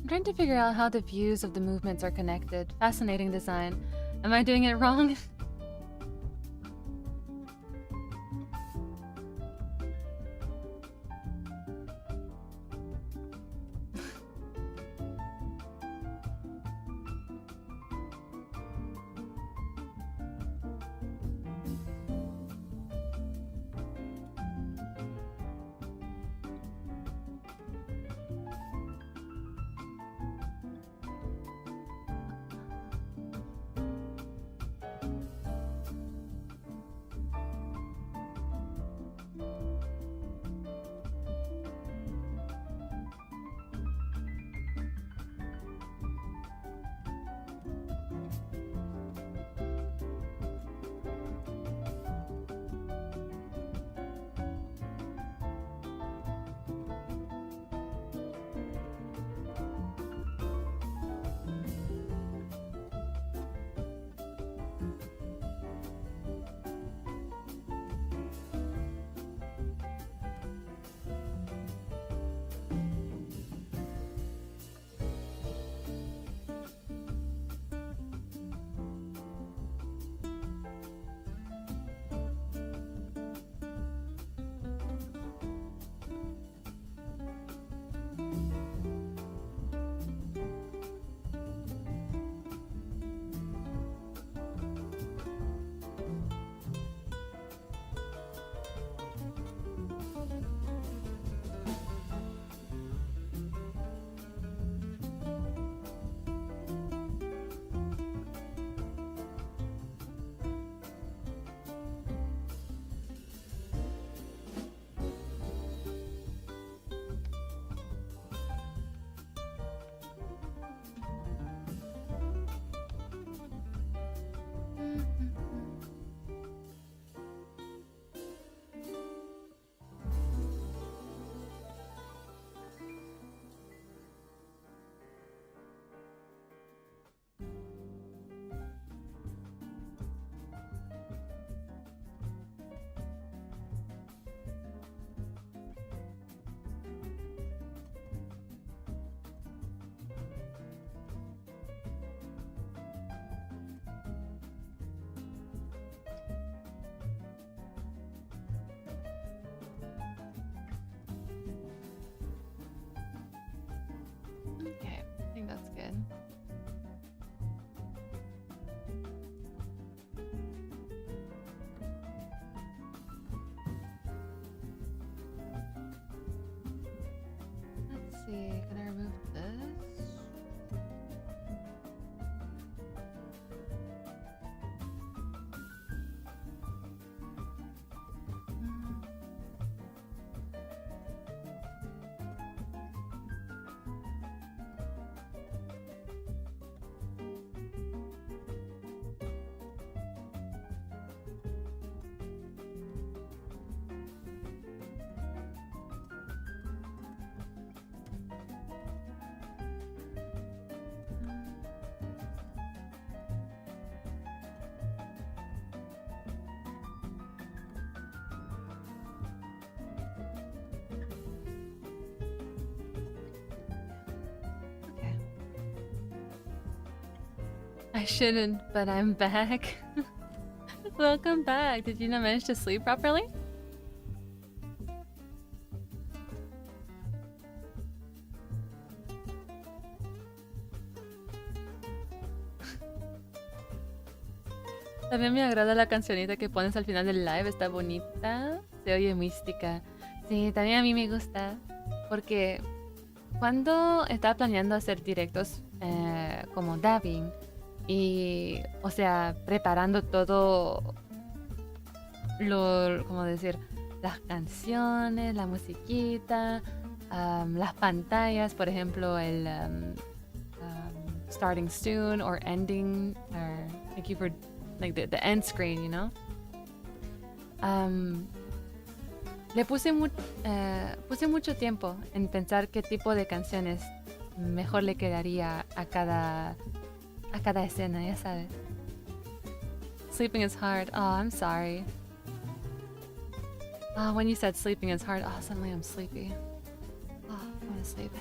[SPEAKER 1] I'm trying to figure out how the views of the movements are connected. Fascinating design. Am I doing it wrong? I shouldn't, but I'm back. Welcome back. Did you not manage to sleep properly? También me agrada la cancionita que pones al final del live, está bonita, se oye mística. Sí, también a mí me gusta, porque cuando estaba planeando hacer directos como dubbing y, o sea, preparando todo ¿cómo decir? Las canciones, la musiquita, las pantallas, por ejemplo, el starting soon or ending, or thank you for like the end screen, you know. Le puse mucho tiempo en pensar qué tipo de canciones mejor le quedaría a cada escena, ya sabes. Sleeping is hard. Oh, I'm sorry. Oh, when you said sleeping is hard, oh, suddenly I'm sleepy. Oh, I want to sleep.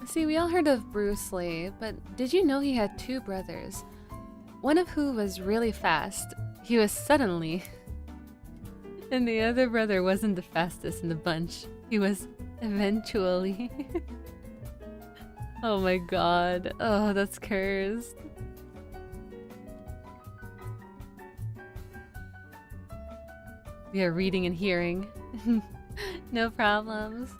[SPEAKER 1] See, we all heard of Bruce Lee, but did you know he had two brothers? One of who was really fast. He was suddenly. And the other brother wasn't the fastest in the bunch. He was eventually. Oh my god. Oh, that's cursed. We are reading and hearing. No problems.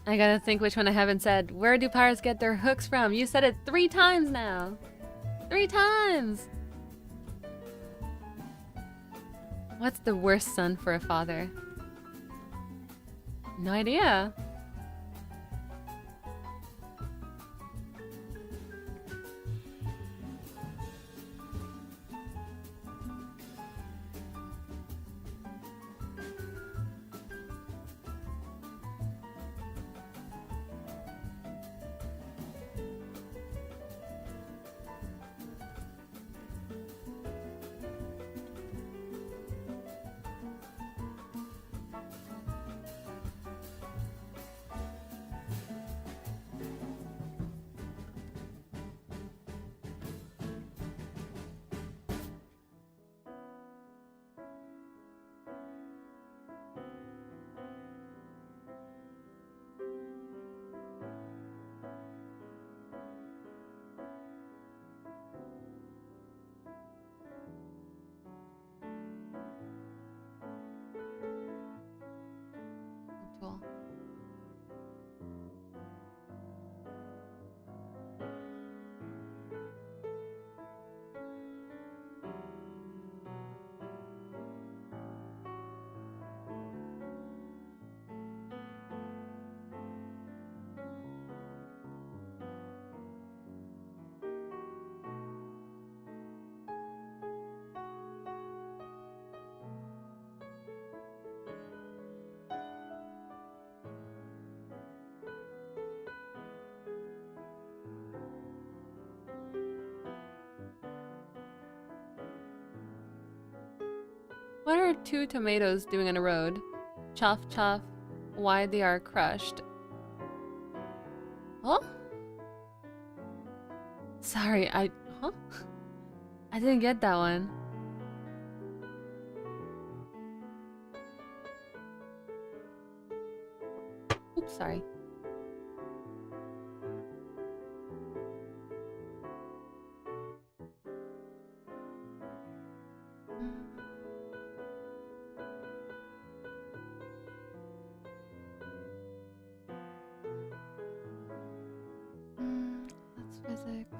[SPEAKER 1] I gotta think which one I haven't said. Where do pirates get their hooks from? You said it 3 times now. 3 times! What's the worst son for a father? No idea. Cool. What are 2 tomatoes doing on a road? Chuff, chuff. Why they are crushed. Huh? Sorry, huh? I didn't get that one. Oops, sorry. That's physics.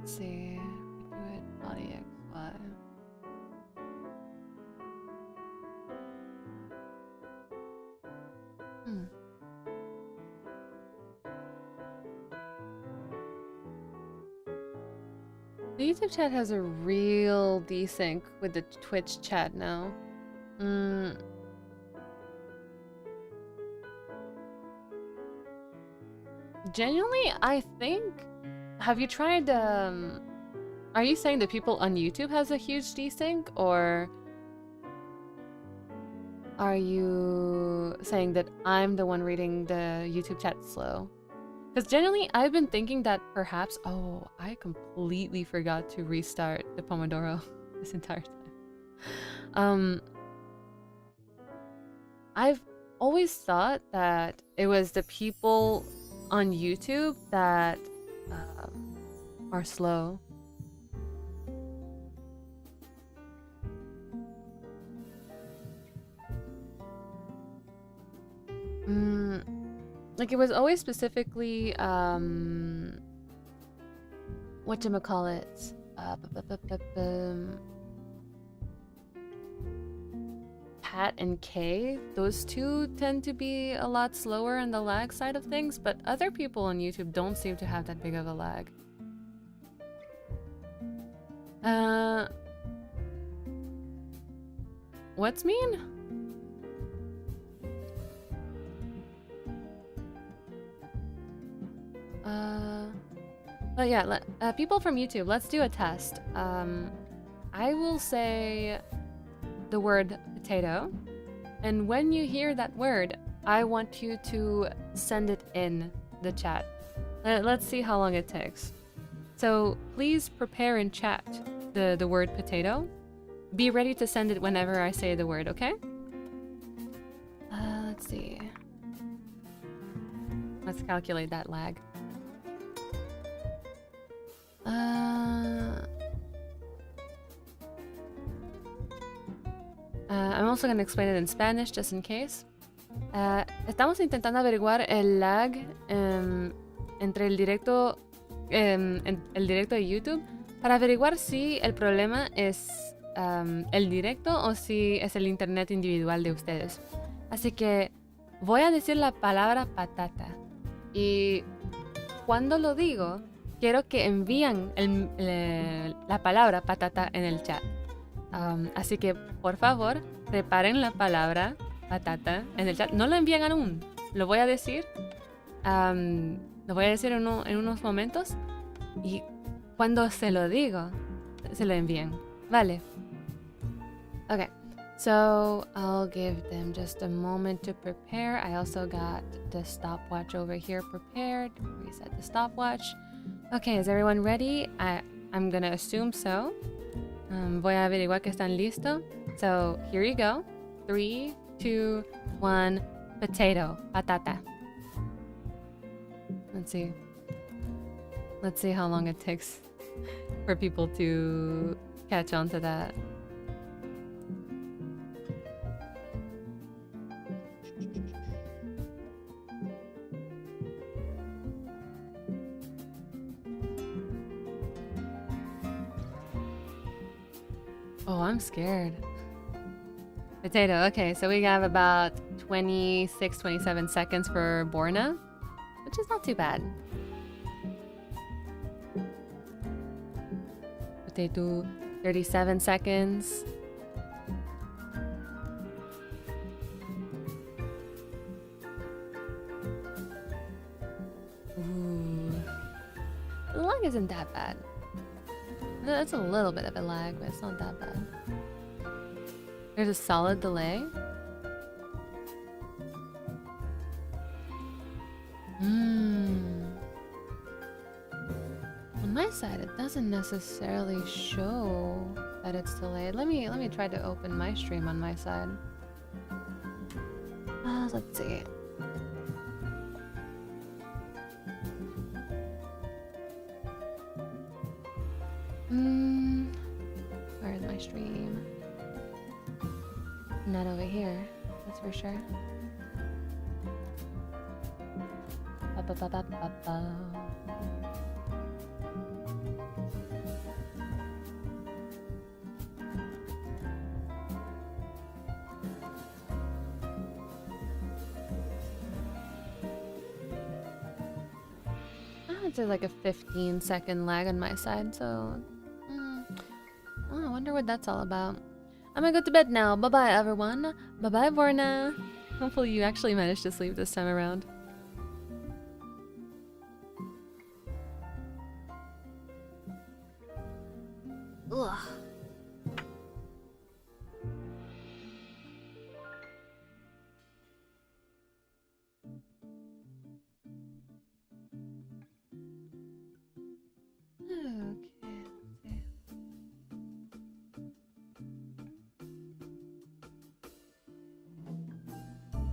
[SPEAKER 1] Let's see. We do it body XY. The YouTube chat has a real desync with the Twitch chat now. Genuinely, I think... Have you tried, Are you saying that people on YouTube has a huge desync, or... Are you saying that I'm the one reading the YouTube chat slow? Because generally, I've been thinking that perhaps... Oh, I completely forgot to restart the Pomodoro this entire time. I've always thought that it was the people on YouTube that are slow. Like, it was always specifically, whatchamacallit? Pat and K, those two tend to be a lot slower in the lag side of things, but other people on YouTube don't seem to have that big of a lag. What's mean? But yeah, people from YouTube, let's do a test. I will say the word potato, and when you hear that word, I want you to send it in the chat. Let's see how long it takes. So please prepare in chat the word potato. Be ready to send it whenever I say the word, okay? Let's see. Let's calculate that lag. I'm also going to explain it in Spanish just in case. Estamos intentando averiguar el lag entre el directo de YouTube para averiguar si el problema es el directo o si es el internet individual de ustedes. Así que voy a decir la palabra patata y cuando lo digo quiero que envíen la palabra patata en el chat. Así que por favor preparen la palabra patata en el chat. No lo envíen aún, lo voy a decir. Lo voy a decir en unos momentos y cuando se lo digo se lo envíen. Vale. Okay, so I'll give them just a moment to prepare. I also got the stopwatch over here prepared. Reset the stopwatch. Okay, is everyone ready? I'm gonna assume so. Voy a averiguar que están listos. So here you go. 3, 2, 1. Potato. Patata. Let's see. Let's see how long it takes for people to catch on to that. Oh, I'm scared. Potato. Okay, so we have about 26, 27 seconds for Borna, which is not too bad. Potato, 37 seconds. Ooh. The lag isn't that bad. That's a little bit of a lag, but it's not that bad. There's a solid delay. On my side, it doesn't necessarily show that it's delayed. Let me try to open my stream on my side. Let's see. Where is my stream? Not over here, that's for sure. It's like a 15-second lag on my side, so oh, I wonder what that's all about. I'm gonna go to bed now. Bye-bye, everyone. Bye-bye, Vorna. Hopefully you actually managed to sleep this time around. Ugh.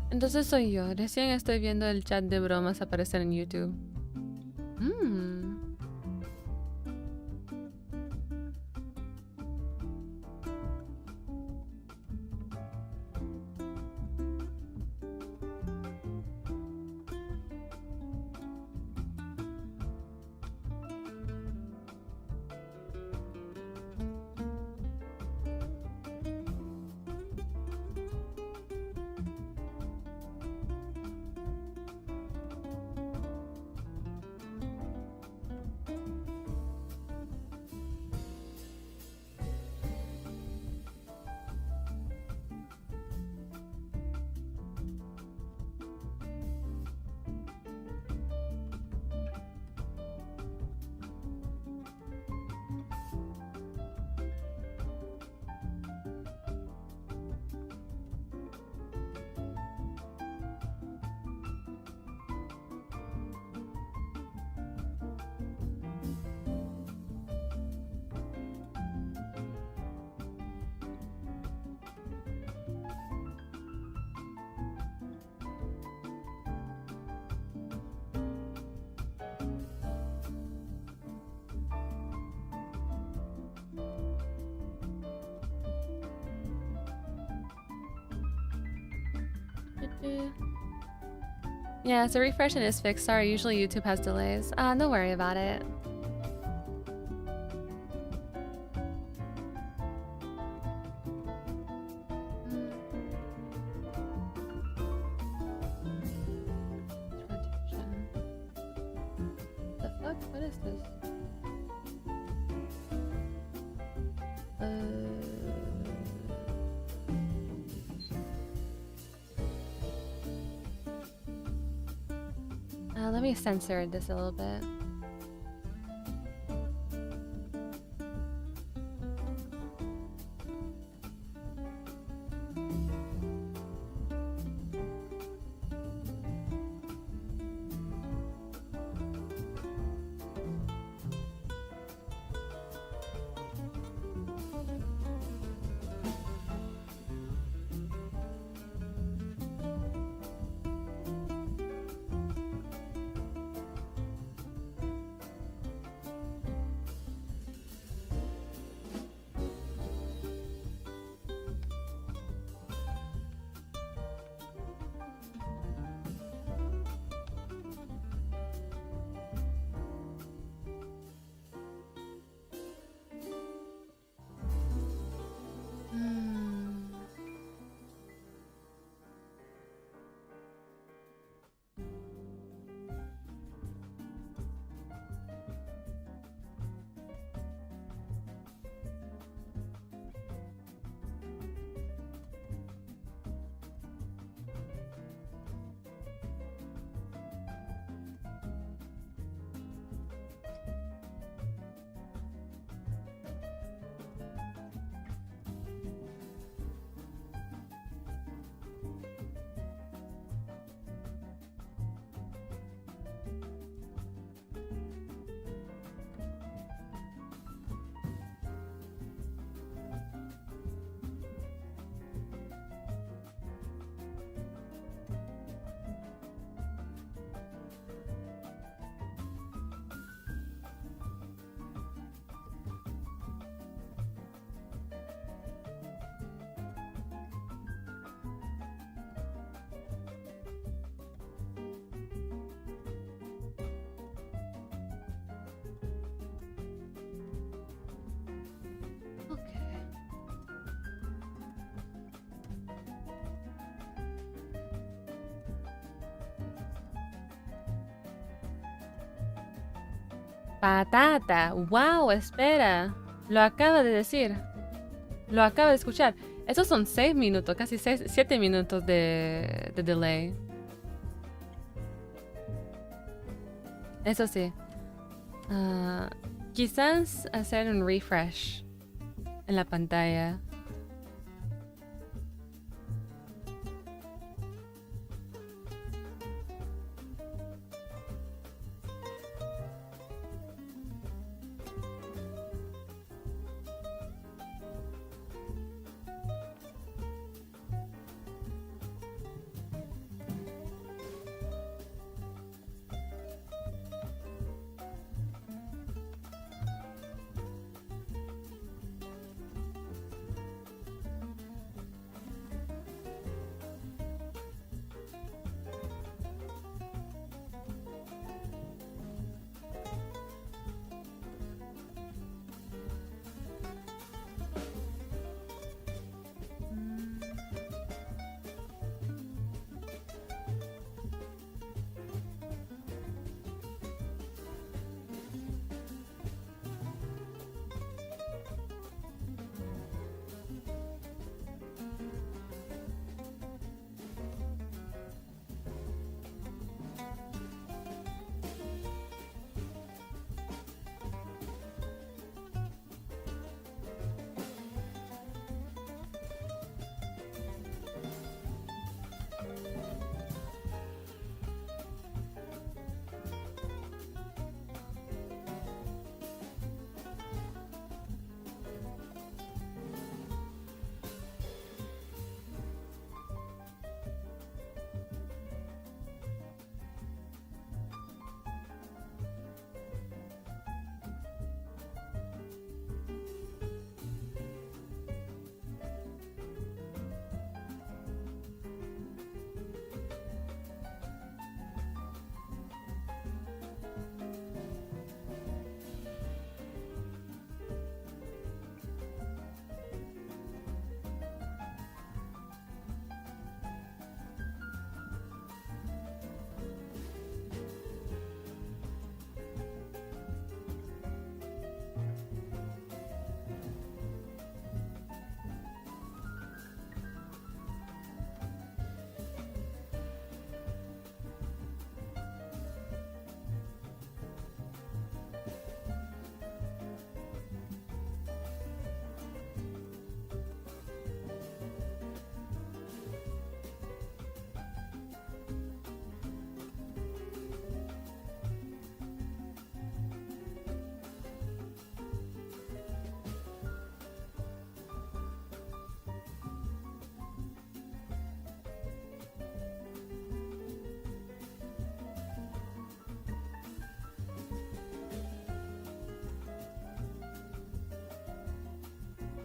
[SPEAKER 1] Entonces soy yo. Recién estoy viendo el chat de bromas aparecer en YouTube. Yeah, so refreshing is fixed. Sorry, usually YouTube has delays. Don't worry about it. The fuck? What is this? Let me censor this a little bit. Patata. Wow, espera. Lo acaba de decir. Lo acaba de escuchar. Esos son 6 minutos, casi 7 minutos de delay. Eso sí. Quizás hacer un refresh en la pantalla.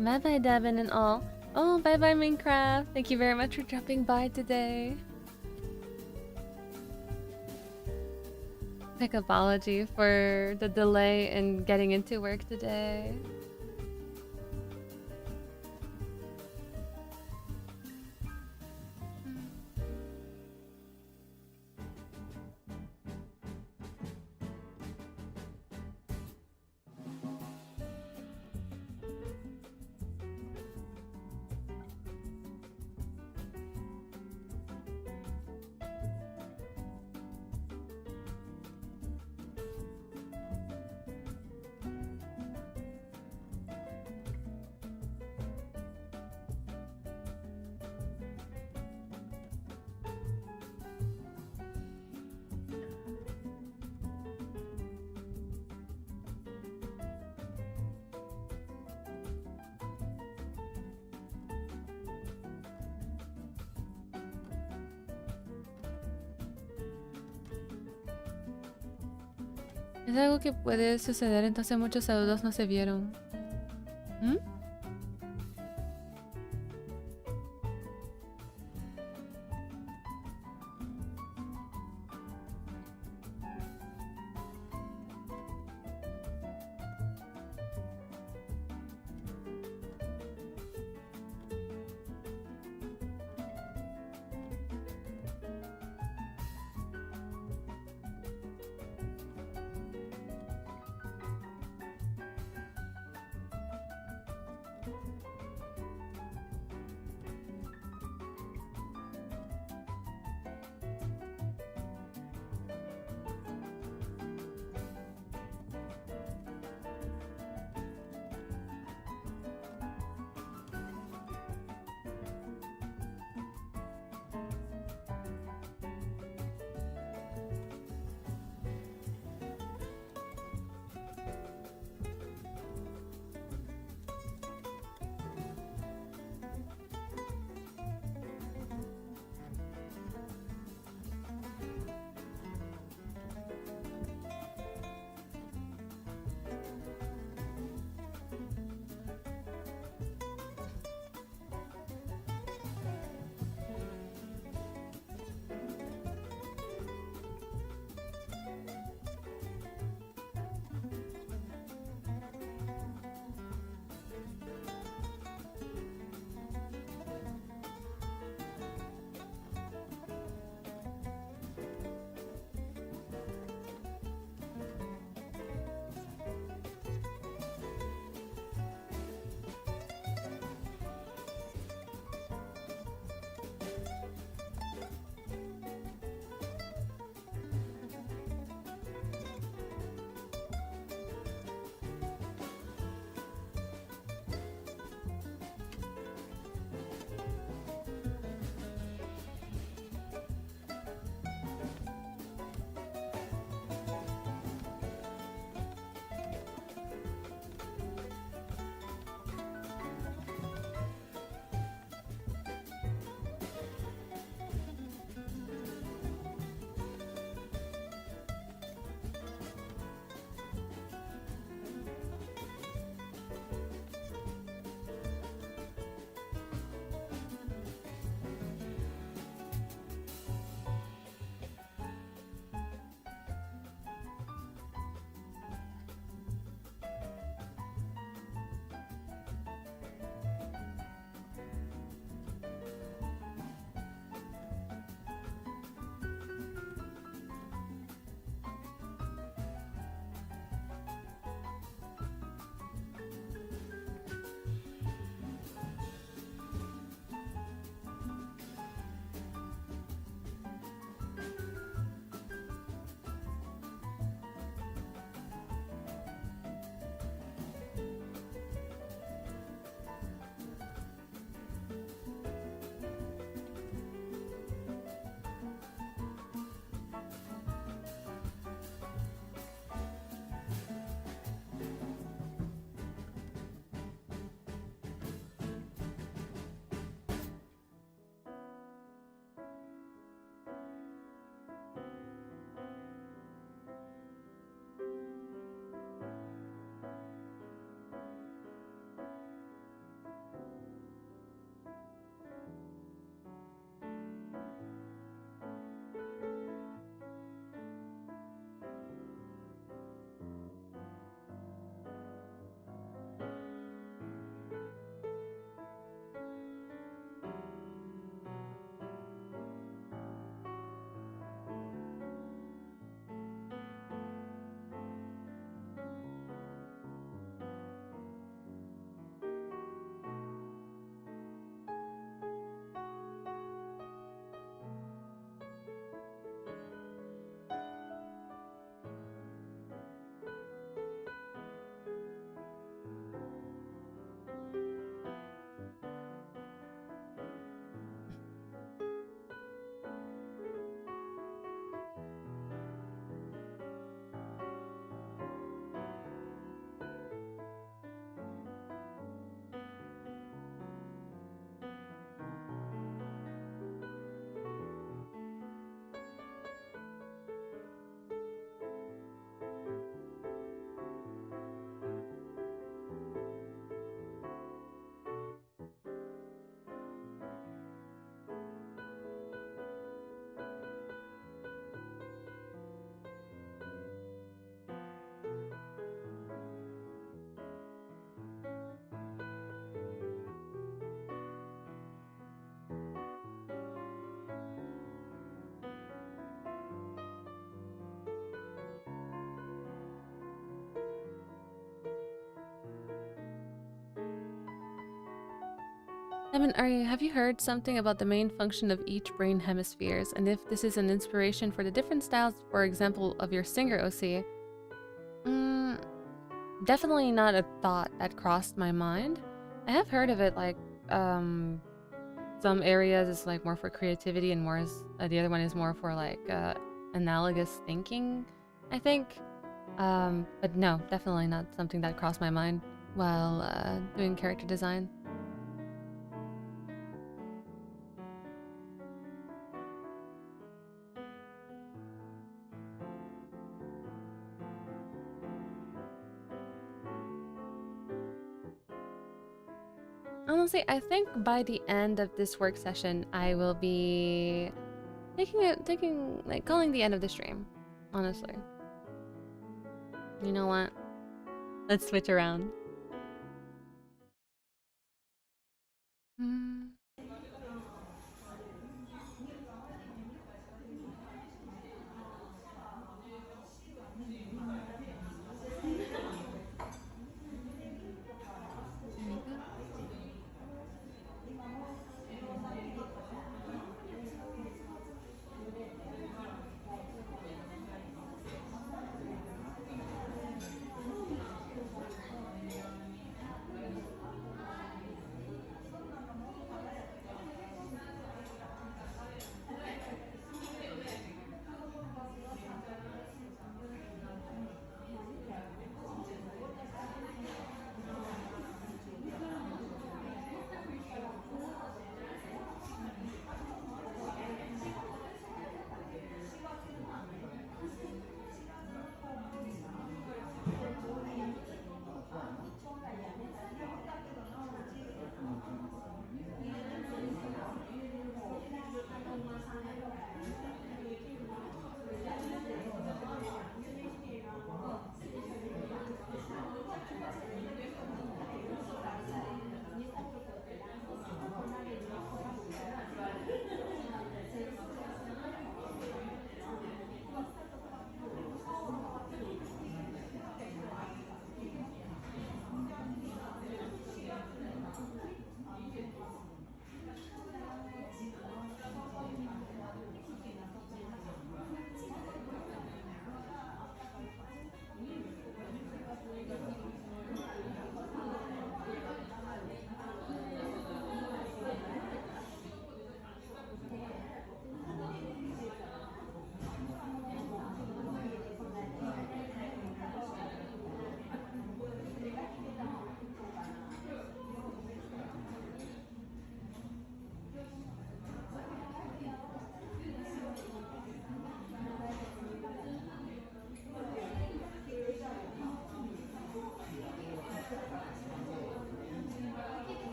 [SPEAKER 1] Bye bye, Devin and all. Oh, bye bye, Minecraft. Thank you very much for dropping by today. Quick apology for the delay in getting into work today. Es algo que puede suceder, entonces muchos saludos no se vieron. ¿Mm? Evan, have you heard something about the main function of each brain hemispheres, and if this is an inspiration for the different styles, for example, of your singer OC? Definitely not a thought that crossed my mind. I have heard of it, like, some areas is like more for creativity and more is, the other one is more for like, analogous thinking, I think. But no, definitely not something that crossed my mind while, doing character design. Honestly, I think by the end of this work session, I will be calling the end of the stream. Honestly. You know what? Let's switch around.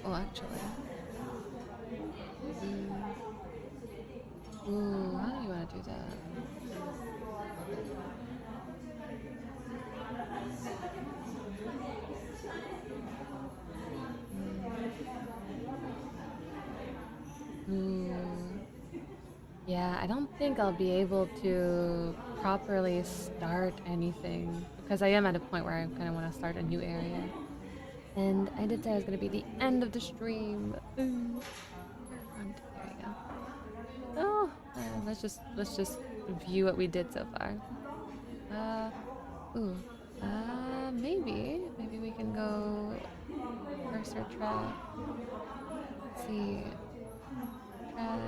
[SPEAKER 1] Oh, actually. Ooh, how do you want to do that? Ooh. Yeah, I don't think I'll be able to properly start anything because I am at a point where I kind of want to start a new area. And I did say it was going to be the end of the stream. Ooh. There you go. Oh, let's just view what we did so far. Maybe we can go cursor track. Let's see. Track,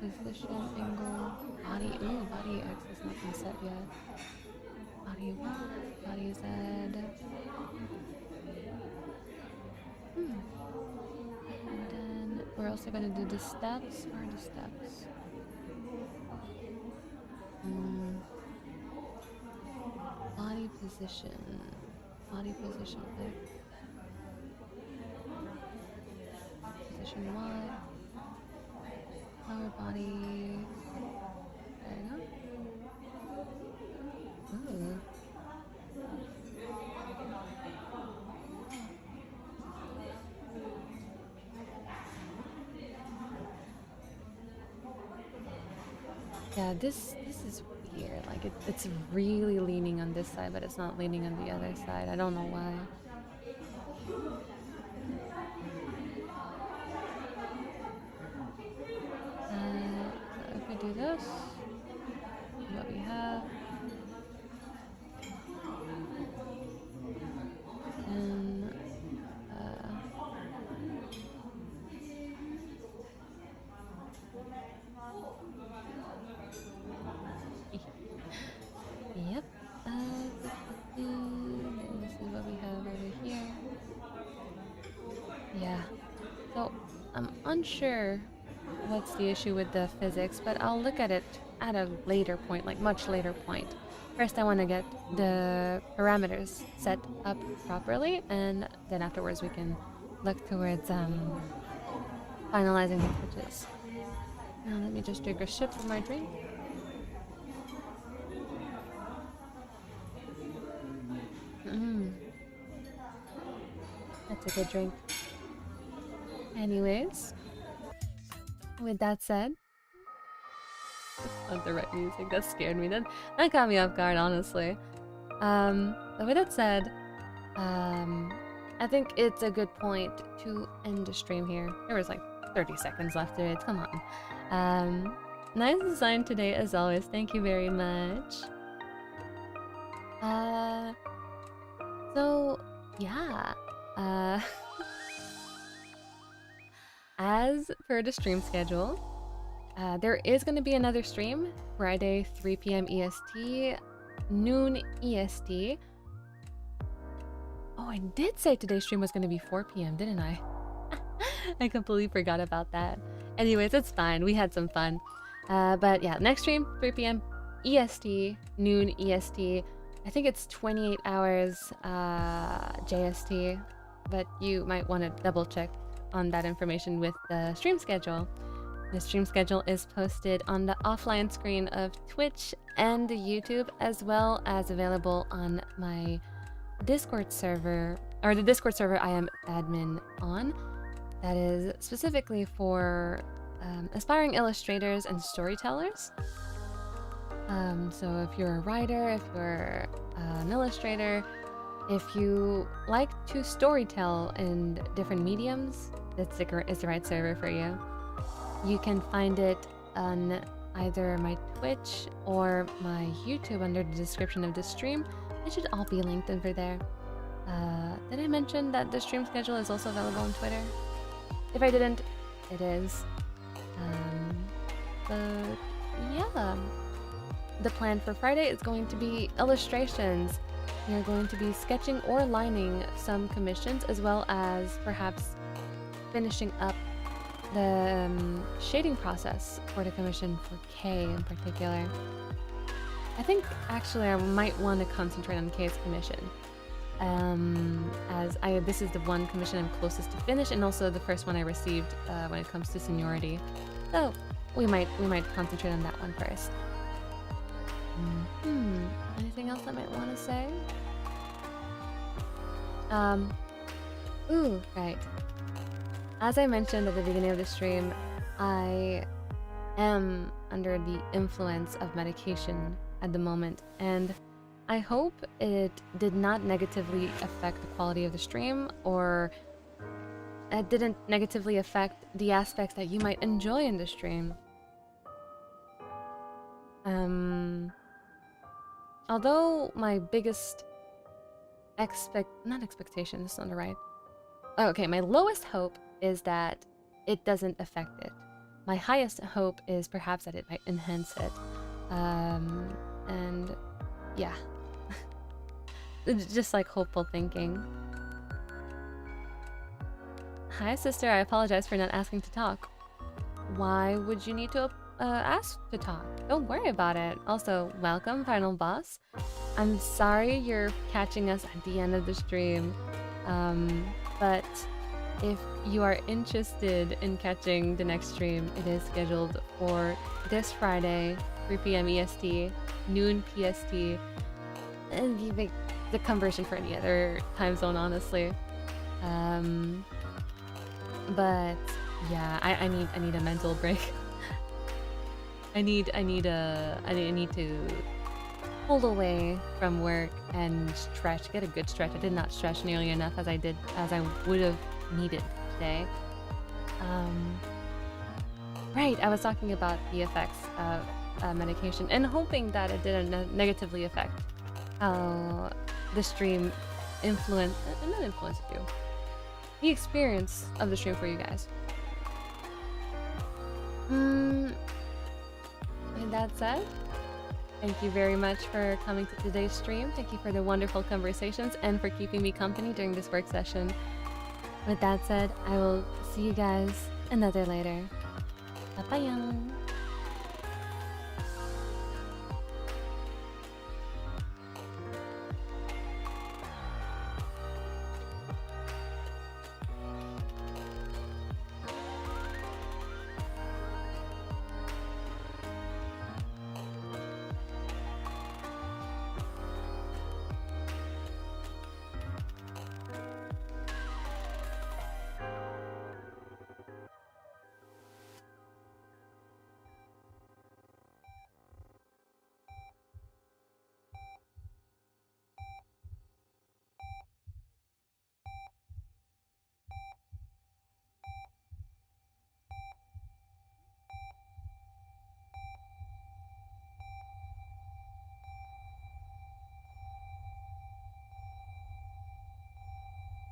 [SPEAKER 1] position, angle, body. Ooh, body X has not been set yet. Body Y, body Z. And then we're also going to do the steps. Where are the steps? Body position. Body position X. Position Y. Lower body. There you go. Ooh. Yeah, this is weird. Like it's really leaning on this side, but it's not leaning on the other side. I don't know why. So if we do this, what we have, and yep. This is what we have over here. Yeah. So I'm unsure what's the issue with the physics, but I'll look at it at a later point, like much later point. First, I want to get the parameters set up properly, and then afterwards we can look towards finalizing the pitches. Now let me just drink a sip of my drink. That's a good drink. Anyways, with that said, not the right music. That scared me. That caught me off guard, honestly. But with that said, I think it's a good point to end the stream here. There was like 30 seconds left of it. Come on. Nice design today, as always. Thank you very much. So yeah. As per the stream schedule, there is going to be another stream Friday, 3 p.m. EST, noon EST. Oh, I did say today's stream was going to be 4 p.m., didn't I? I completely forgot about that. Anyways, it's fine. We had some fun. But yeah, next stream, 3 p.m. EST, noon EST. I think it's 28 hours JST, but you might want to double check on that information with the stream schedule. The stream schedule is posted on the offline screen of Twitch and YouTube, as well as available on my Discord server, or the Discord server I am admin on. That is specifically for aspiring illustrators and storytellers. So if you're a writer, if you're an illustrator, if you like to storytell in different mediums, that's the right server for you. You can find it on either my Twitch or my YouTube under the description of the stream. It should all be linked over there. Did I mention that the stream schedule is also available on Twitter? If I didn't, it is. But yeah, the plan for Friday is going to be illustrations. We are going to be sketching or lining some commissions, as well as perhaps finishing up the shading process for the commission for Kay in particular. I think actually I might want to concentrate on Kay's commission, as this is the one commission I'm closest to finish, and also the first one I received when it comes to seniority. So we might concentrate on that one first. Anything else I might want to say? Right. As I mentioned at the beginning of the stream, I am under the influence of medication at the moment, and I hope it did not negatively affect the quality of the stream, or it didn't negatively affect the aspects that you might enjoy in the stream. Although my biggest not expectation, this is not the right. Oh, okay, my lowest hope is that it doesn't affect it. My highest hope is perhaps that it might enhance it. And yeah. Just like hopeful thinking. Hi, sister. I apologize for not asking to talk. Why would you need to ask to talk? Don't worry about it. Also, welcome, final boss. I'm sorry you're catching us at the end of the stream. But if you are interested in catching the next stream, it is scheduled for this Friday, 3 p.m. EST, noon PST, and you make the conversion for any other time zone, honestly. But yeah, I need a mental break. I need to pull away from work and stretch, get a good stretch. I did not stretch nearly enough as I would have needed today. Right, I was talking about the effects of medication and hoping that it didn't negatively affect how the stream not influenced you. The experience of the stream for you guys. With that said, thank you very much for coming to today's stream. Thank you for the wonderful conversations and for keeping me company during this work session. With that said, I will see you guys another later. Bye-bye.